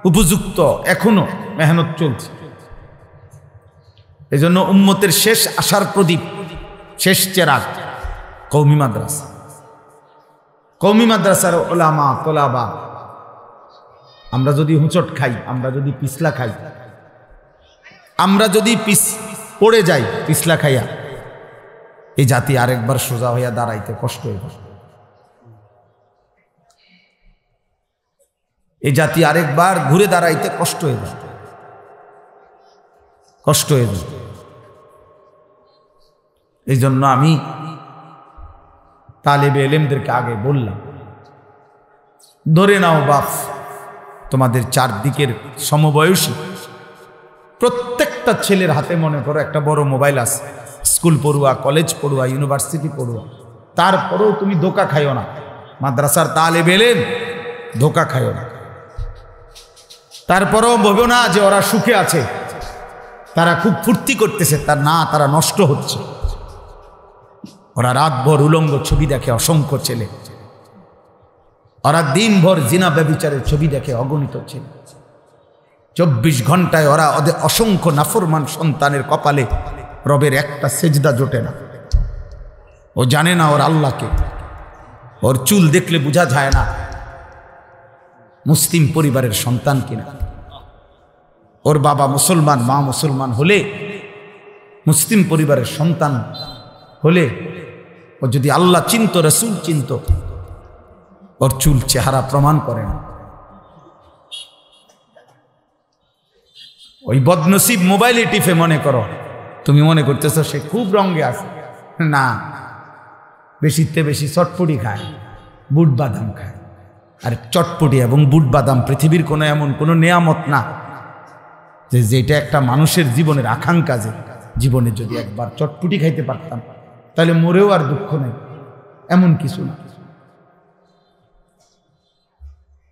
উপযুক্ত এখনো মেহনত চলছে। এই জন্য উম্মতের শেষ আশার প্রদীপ, শেষ চেরাগ কওমি মাদ্রাসা। কওমি মাদ্রাসার উলামা তোলাবা, আমরা যদি হুঁচট খাই, আমরা যদি পিছলা খাই, আমরা যদি পড়ে যাই পিছলা খাইয়া, এই জাতি আরেকবার সোজা হইয়া দাঁড়াইতে কষ্ট হয়ে যাবে। এই জাতি আরেকবার ঘুরে দাঁড়াইতে কষ্ট হয়ে যাবে, কষ্ট হয়ে যাবে। এই জন্য আমি তালেবে ইলমদেরকে আগে বললাম, ধরে নাও বাপ, তোমাদের চারদিকের সমবয়সী প্রত্যেকটা ছেলের হাতে মনে করো একটা বড় মোবাইল আছে, স্কুল পড়ুয়া, কলেজ পড়ুয়া, ইউনিভার্সিটি পড়ুয়া, তারপরেও তুমি ধোকা খাইও না। মাদ্রাসার তালেবে ইলম ধোকা খাইও না। তারপরেও ভাবো না যে ওরা সুখে আছে, তারা খুব ফুর্তি করতেছে, তার না, তারা নষ্ট হচ্ছে। ওরা রাতভর উলঙ্গ ছবি দেখে অসংখ্য ছেলে, ওরা দিনভর জিনা ব্যভিচারের ছবি দেখে অগণিত ছেলে। 24 ঘন্টায় ওরা ওদের অসংখ্য নাফরমান সন্তানের কপালে রবের একটা সেজদা জোটে না। ও জানে না ওর আল্লাহকে, ওর চুল দেখলে বোঝা যায় না মুসলিম পরিবারের সন্তান কিনা। ওর বাবা মুসলমান, মা মুসলমান হলে, মুসলিম পরিবারের সন্তান হলে, ও যদি আল্লাহ চিনত, রাসূল চিনত, ওর চুল চেহারা প্রমাণ করে না। ওই বদনসিব মোবাইলে টিপে মনে করো, তুমি মনে করতেছো সে খুব রঙে আছে। না, বেশিতে বেশি চটপটি খায়, বুট বাদাম খায়। আর চটপটি এবং বুট বাদাম পৃথিবীর কোনো এমন কোনো নেয়ামত না যে যেটা একটা মানুষের জীবনের আকাঙ্ক্ষা, যে জীবনে যদি একবার চটপটি খাইতে পারতাম তাহলে মরেও আর দুঃখ নেই। এমন কিছু না,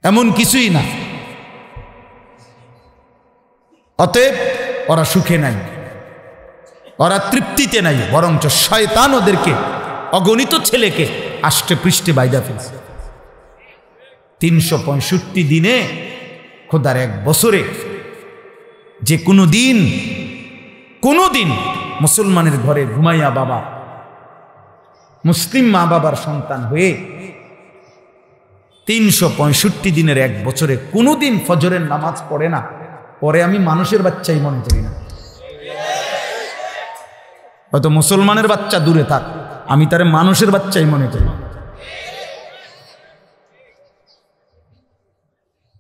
এমন কিছুই না। অতএব ওরা সুখে নাই, ওরা তৃপ্তিতে নাই, বরঞ্চ শয়তান ওদেরকে, অগণিত ছেলেকে আষ্টে পৃষ্ঠে বাইদা ফেলছে। 365 দিনে, খোদার এক বছরে যে কোনো দিন মুসলমানের ঘরে ঘুমাইয়া বাবা, মুসলিম মা বাবার সন্তান হয়ে 365 দিনের এক বছরে কোনোদিন ফজরের নামাজ পড়ে না, পরে আমি মানুষের বাচ্চাই মনে করি না। হয়তো মুসলমানের বাচ্চা দূরে থাক, আমি তারে মানুষের বাচ্চাই মনে করি।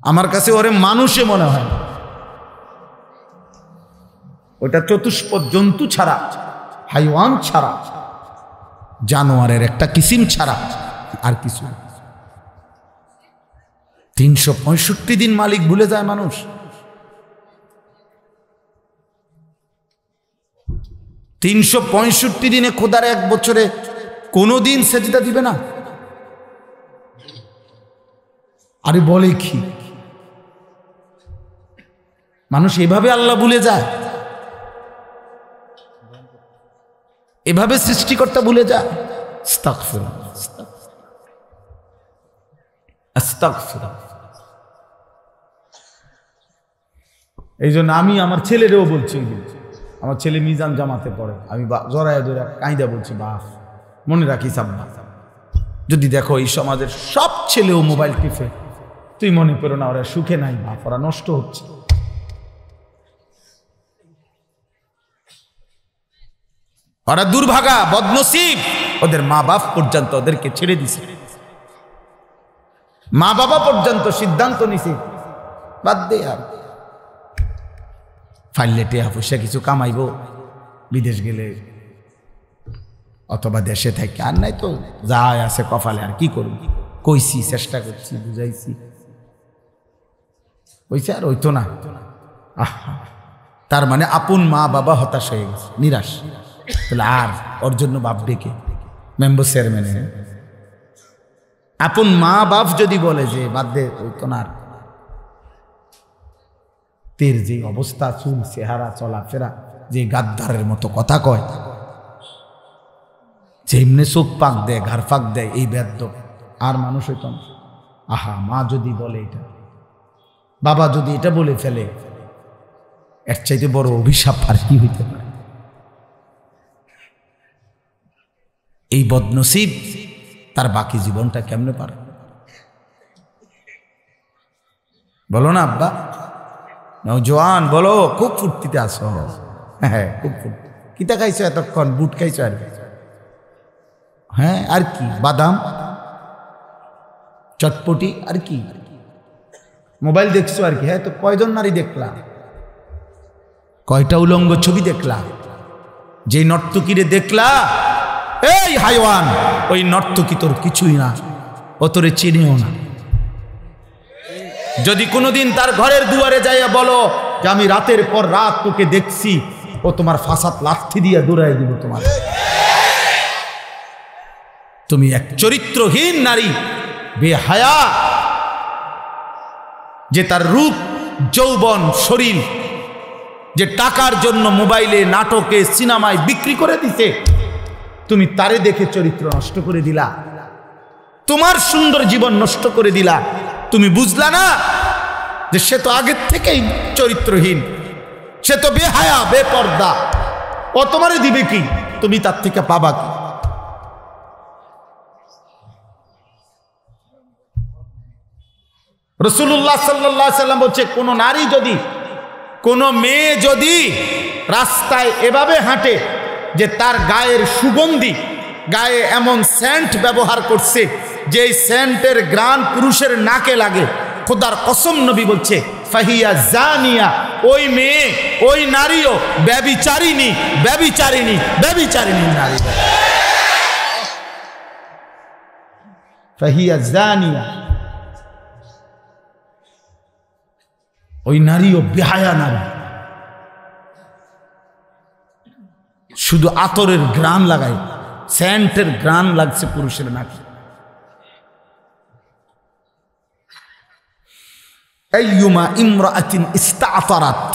আমার কাছে ওরে মানুষে মনে হয়। ওটা চতুষ্পদ জন্তু ছাড়া, হাইওয়ান ছাড়া, জানোয়ারের একটা কিসিম ছাড়া আর কিছু। 365 দিন মালিক ভুলে যায় মানুষ। 365 দিনে খোদার এক বছরে কোনোদিন সেজদা দিবে না। আরে বলে কি মানুষ এভাবে আল্লাহ ভুলে যায়, এভাবে সৃষ্টিকর্তা ভুলে যায়। আস্তাগফিরুল্লাহ, আস্তাগফিরুল্লাহ। এই জন্য আমি আমার ছেলেরেও বলছি, আমার ছেলে মিজান জামাতে পড়ে, আমি জড়ায় ধরে কাঁইদা বলছি, বাপ মনে রাখিস আব্বা, যদি দেখো এই সমাজের সব ছেলেও মোবাইল টিপে, তুই মনে করো না ওরা সুখে নাই, বাপ ওরা নষ্ট হচ্ছে। ওরা দুর্ভাগা, বদনসিব, ওদের মা বাপ পর্যন্ত ওদেরকে ছেড়ে দিছে। মা বাবা পর্যন্ত সিদ্ধান্ত নিছে বাদ দে, আর ফাইলে টেহা পয়সা কিছু কামাইব, বিদেশ গেলে অথবা দেশে থাকে, আর নাই তো যা আছে কপালে, আর কি করব। কইছি, চেষ্টা করছি, বুঝাইছি, কইছে আর হইতো না। আহা, তার মানে আপন মা বাবা হতাশ হয়ে গেছে, নিরাশ। তাহলে আর ওর জন্য ভাববে কে? মেম্বার চেয়ারম্যানে আপন মা বাপ যদি বলে যে বাদ দে, হইতো না আর, তের যে অবস্থা, চুল চেহারা চলাফেরা, যে গাদ্দারের মতো কথা কয়, যে এমনি চোখ পাক দেয়, ঘাড় ফাঁক দেয়, এই বেদ্য আর মানুষ হইতো না। আহা, মা যদি বলে এটা, বাবা যদি এটা বলে ফেলে, এর চাইতে বড় অভিশাপ আর কি হইতে পারে? এই বদনসিব তার বাকি জীবনটা কেমনে পারে? বলো না আব্বা, নওজোয়ান বলো, খুব ফুর্তিতে আসো। হ্যাঁ, খুব ফুর্তি। কিতা খাইছো এতক্ষণ? বুট খাইছো আর? হ্যাঁ, আর কি? বাদাম, চটপটি, আর কি? মোবাইল দেখছো আর কি? হ্যাঁ, তো কয়জন নারী দেখলা? কয়টা উলঙ্গ ছবি দেখলা? যে নর্তকীরে দেখলা, এই হাইওয়ান, ওই নর্তকী তোর কিছুই না, ও তোরে চিনিও না। যদি কোনোদিন তার ঘরের দুয়ারে যাইয়া বলো যে আমি রাতের পর রাত তোকে দেখছি, ও তোমার ফাসাদ লাথি দিয়ে দৌড়াই দিব তোমার। তুমি এক চরিত্রহীন নারী, বেহায়া, যে তার রূপ, যৌবন, শরীর যে টাকার জন্য মোবাইলে, নাটকে, সিনেমায় বিক্রি করে দিতে, তুমি তারে দেখে চরিত্র নষ্ট করে দিলা, তোমার সুন্দর জীবন নষ্ট করে দিলা। তুমি বুঝলা না যে সে তো আগের থেকেই চরিত্রহীন, সে তো বেহায়া, বেপর্দা, ও তোমারে দিবে কি? তুমি তার থেকে পাবা কি? রাসূলুল্লাহ সাল্লাল্লাহু আলাইহি সাল্লাম বলছে, কোন নারী যদি, কোন মেয়ে যদি রাস্তায় এভাবে হাঁটে যে তার গায়ের সুগন্ধি, গায়ে এমন সেন্ট ব্যবহার করছে যে সেন্টের ঘ্রাণ পুরুষের নাকে লাগে, খোদার কসম নবী বলছে ফাহিয়া জানিয়া, ওই মেয়ে, ওই নারীও ব্যভিচারিণী, ব্যভিচারিণী, ব্যভিচারিণী নারী। ফাহিয়া জানিয়া, ওই নারীও বেহায়া নারী। শুধু আতরের ঘ্রাণ লাগায়, সেন্টের ঘ্রাণ লাগছে পুরুষের নাকে। আইয়ুমা ইমরাআতিন ইস্তাতারাত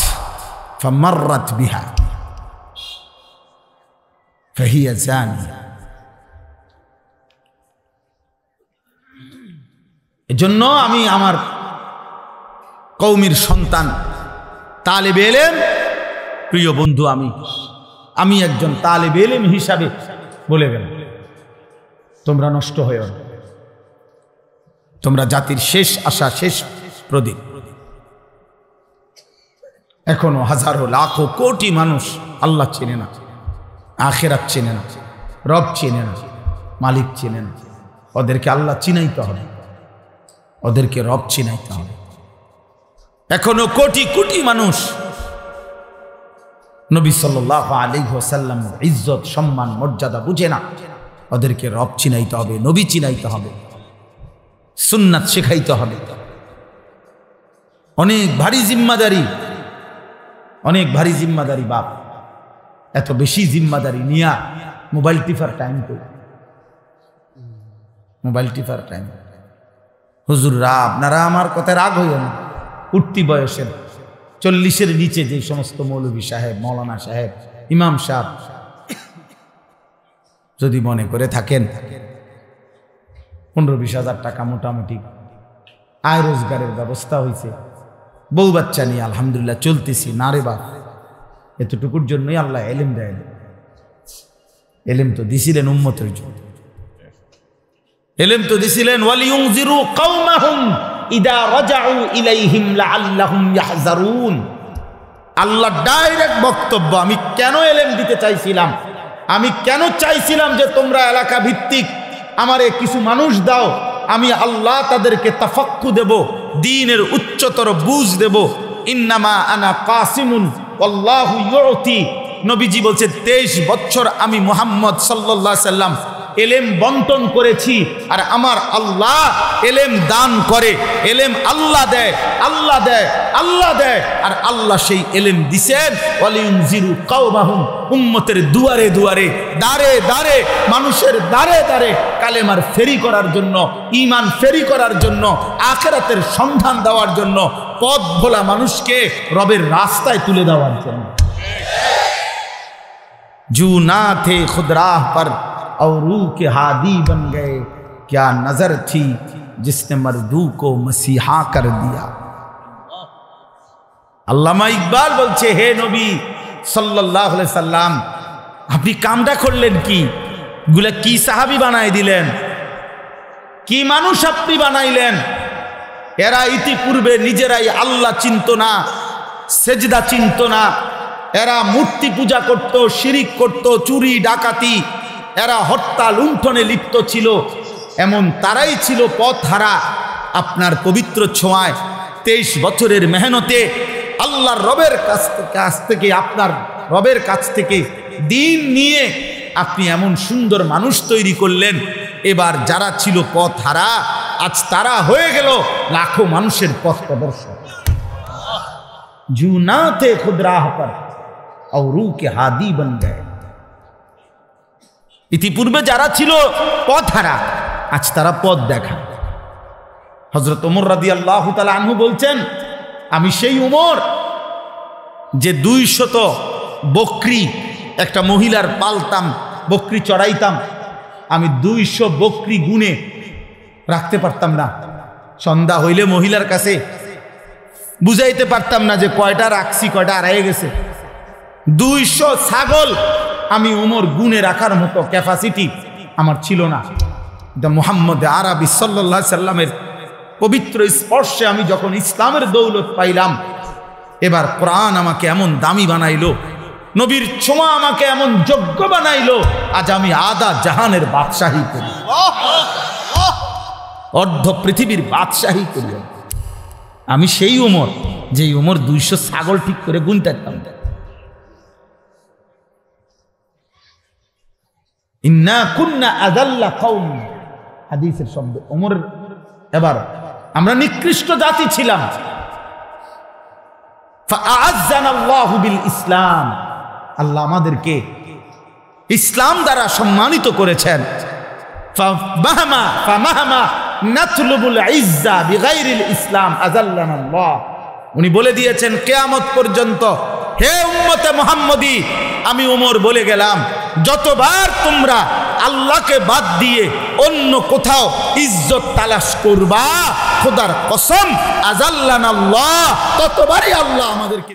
ফামাররাত বিহা ফাহিয়া জানিয়া। এজন্য আমি আমার কওমের সন্তান, তালেবে ইলম, প্রিয় বন্ধু, আমি একজন তালেবে ইলম হিসাবে বলে গেলাম, তোমরা নষ্ট হয়েও না। তোমরা জাতির শেষ আশা, শেষ প্রদীপ। এখনো হাজারো, লাখো, কোটি মানুষ আল্লাহ চেনে না, আখিরাত চেনে না, রব চেনে না, মালিক চেনে না। ওদেরকে আল্লাহ চিনাইতে হবে, ওদেরকে রব চিনাইতে হবে। এখনো কোটি কোটি মানুষ নবী সাল্লাল্লাহু আলাইহি ওয়াসাল্লাম ইজ্জত, সম্মান, মর্যাদা বুঝে না। ওদেরকে রব চিনাইতে হবে, নবী চিনাইতে হবে, সুন্নাত শেখাইতে হবে। অনেক ভারী জিম্মাদারি, অনেক ভারী জিম্মাদারি। বাপ এত বেশি জিম্মাদারি নিয়া মোবাইল টিপার টাইম কই? Mobile tipper time? হুজুররা, আপনারা আমার কথায় রাগ হইও না। উঠতি বয়সের 40-এর নিচে যে সমস্ত মৌলভী সাহেব, মৌলানা সাহেব, ইমাম সাহেব যদি মনে করে থাকেন 15-20 হাজার টাকা মোটামুটি আয় রোজগারের ব্যবস্থা হয়েছে, বউ বাচ্চা নিয়ে আলহামদুলিল্লাহ চলতেছি, না রে বাপ, এতটুকুর জন্যই আল্লাহ এলেম দেয়। এলেম তো দিছিলেন উম্মতের জন্য, এলেম তো দিছিলেন ওয়ালিয়ুনজিরু কওমাহুম ইদা রাজাউ ইলাইহিম লাআল্লাহুম ইয়াহযারুন। আল্লাহ ডাইরেক্ট বক্তব্য। আমি কেন এলেম দিতে চাইছিলাম? আমি কেন চাইছিলাম যে তোমরা এলাকা ভিত্তিক আমারে কিছু মানুষ দাও, আমি আল্লাহ তাদেরকে তাফাক্কু দেব, দ্বীনের উচ্চতর বুঝ দেব। ইন্নামা আনা কাসিমুন আল্লাহু ইউতি। নবীজি বলছে 23 বছর আমি মুহাম্মদ সাল্লাল্লাহু আলাইহি সাল্লাম এলেম বন্টন করেছি, আর আমার আল্লাহ এলেম দান করে। এলেম আল্লাহ দেয়, আল্লাহ দেয়, আল্লাহ দেয়, আর আল্লাহ সেই এলেম দিছেন ওয়ালিউনজিরু কাওমাহুম, উম্মতের দুয়ারে দুয়ারে, দাঁড়ে দাঁড়ে, মানুষের দাঁড়ে দাঁড়ে কালেমার ফেরি করার জন্য, ঈমান ফেরি করার জন্য, আখিরাতের সন্ধান দেওয়ার জন্য, পথ ভোলা মানুষকে রবের রাস্তায় তুলে দেওয়ার জন্য। জু না থে খুদ রাহ পর और रूह के हादी बन गए, क्या नजर थी जिसने मर्दू को मसीहा कर दिया। আল্লামা ইকবাল বলছে, হে নবী সাল্লাল্লাহু আলাইহি সাল্লাম, আপনি কামটা করলেন কি? গুলা কি সাহাবী বানাই দিলেন, কি মানুষ আপনি বানাইলেন? এরা ইতিপূর্বে নিজেরাই আল্লাহ চিনত না, সেজদা চিনত না, এরা মূর্তি পূজা করত, শিরিক করত, চুরি ডাকাতি, এরা হত্যা লুণ্ঠনে লিপ্ত ছিল। এমন তারাই ছিল পথহারা। আপনার পবিত্র ছোঁয়ায় 23 বছরের মেহনতে আল্লাহর রবের কাছ থেকে আপনার রবের কাছ থেকে দিন নিয়ে আপনি এমন সুন্দর মানুষ তৈরি করলেন। এবার যারা ছিল পথহারা, আজ তারা হয়ে গেল লাখো মানুষের পথ প্রদর্শক। জু না थे खुद राह पर और रूह के हादी बन गए। ইতিপূর্বে যারা ছিল পথহারা, আজ তারা পথ দেখা। হযরত ওমর রাদিয়াল্লাহু তাআলা আনহু বলছেন, আমি সেই ওমর যে 200 বকরি একটা মহিলার পালতাম, বকরি চড়াইতাম। আমি 200 বকরি গুনে রাখতে পারতাম না। সন্ধ্যা হইলে মহিলার কাছে বুঝাইতে পারতাম না যে কয়টা রাখছি, কয়টা হারিয়ে গেছে। 200 ছাগল আমি ওমর গুনে রাখার মতো ক্যাপাসিটি আমার ছিল না। মুহাম্মদ আরবি সাল্লাল্লাহু আলাইহি সাল্লামের পবিত্র স্পর্শে আমি যখন ইসলামের দৌলত পাইলাম, এবার কোরআন আমাকে এমন দামি বানাইলো, নবীর ছোঁয়া আমাকে এমন যোগ্য বানাইলো, আজ আমি আধা জাহানের বাদশাহী করি, অর্ধ পৃথিবীর বাদশাহী করি। আমি সেই ওমর যেই ওমর 200 ছাগল ঠিক করে গুনতে পারতাম। ইন্না কুন্না আযাল্লা কওম, হাদিসের শব্দ ওমর। এবার আমরা নিকৃষ্ট জাতি ছিলাম। ফাআযানাল্লাহু বিল ইসলাম, আল্লাহ আমাদেরকে ইসলাম দ্বারা সম্মানিত করেছেন। ফামাহমা নাতলুবুল ইজ্জা বিগাইরিল ইসলাম আযাল্লানাল্লাহ। উনি বলে দিয়েছেন কিয়ামত পর্যন্ত, হে উম্মতে মুহাম্মদী, আমি ওমর বলে গেলাম, যতবার তোমরা আল্লাহকে বাদ দিয়ে অন্য কোথাও ইজ্জত তালাশ করবা, খোদার কসম আযাল্লানাল্লাহ, ততবারই আল্লাহ আমাদেরকে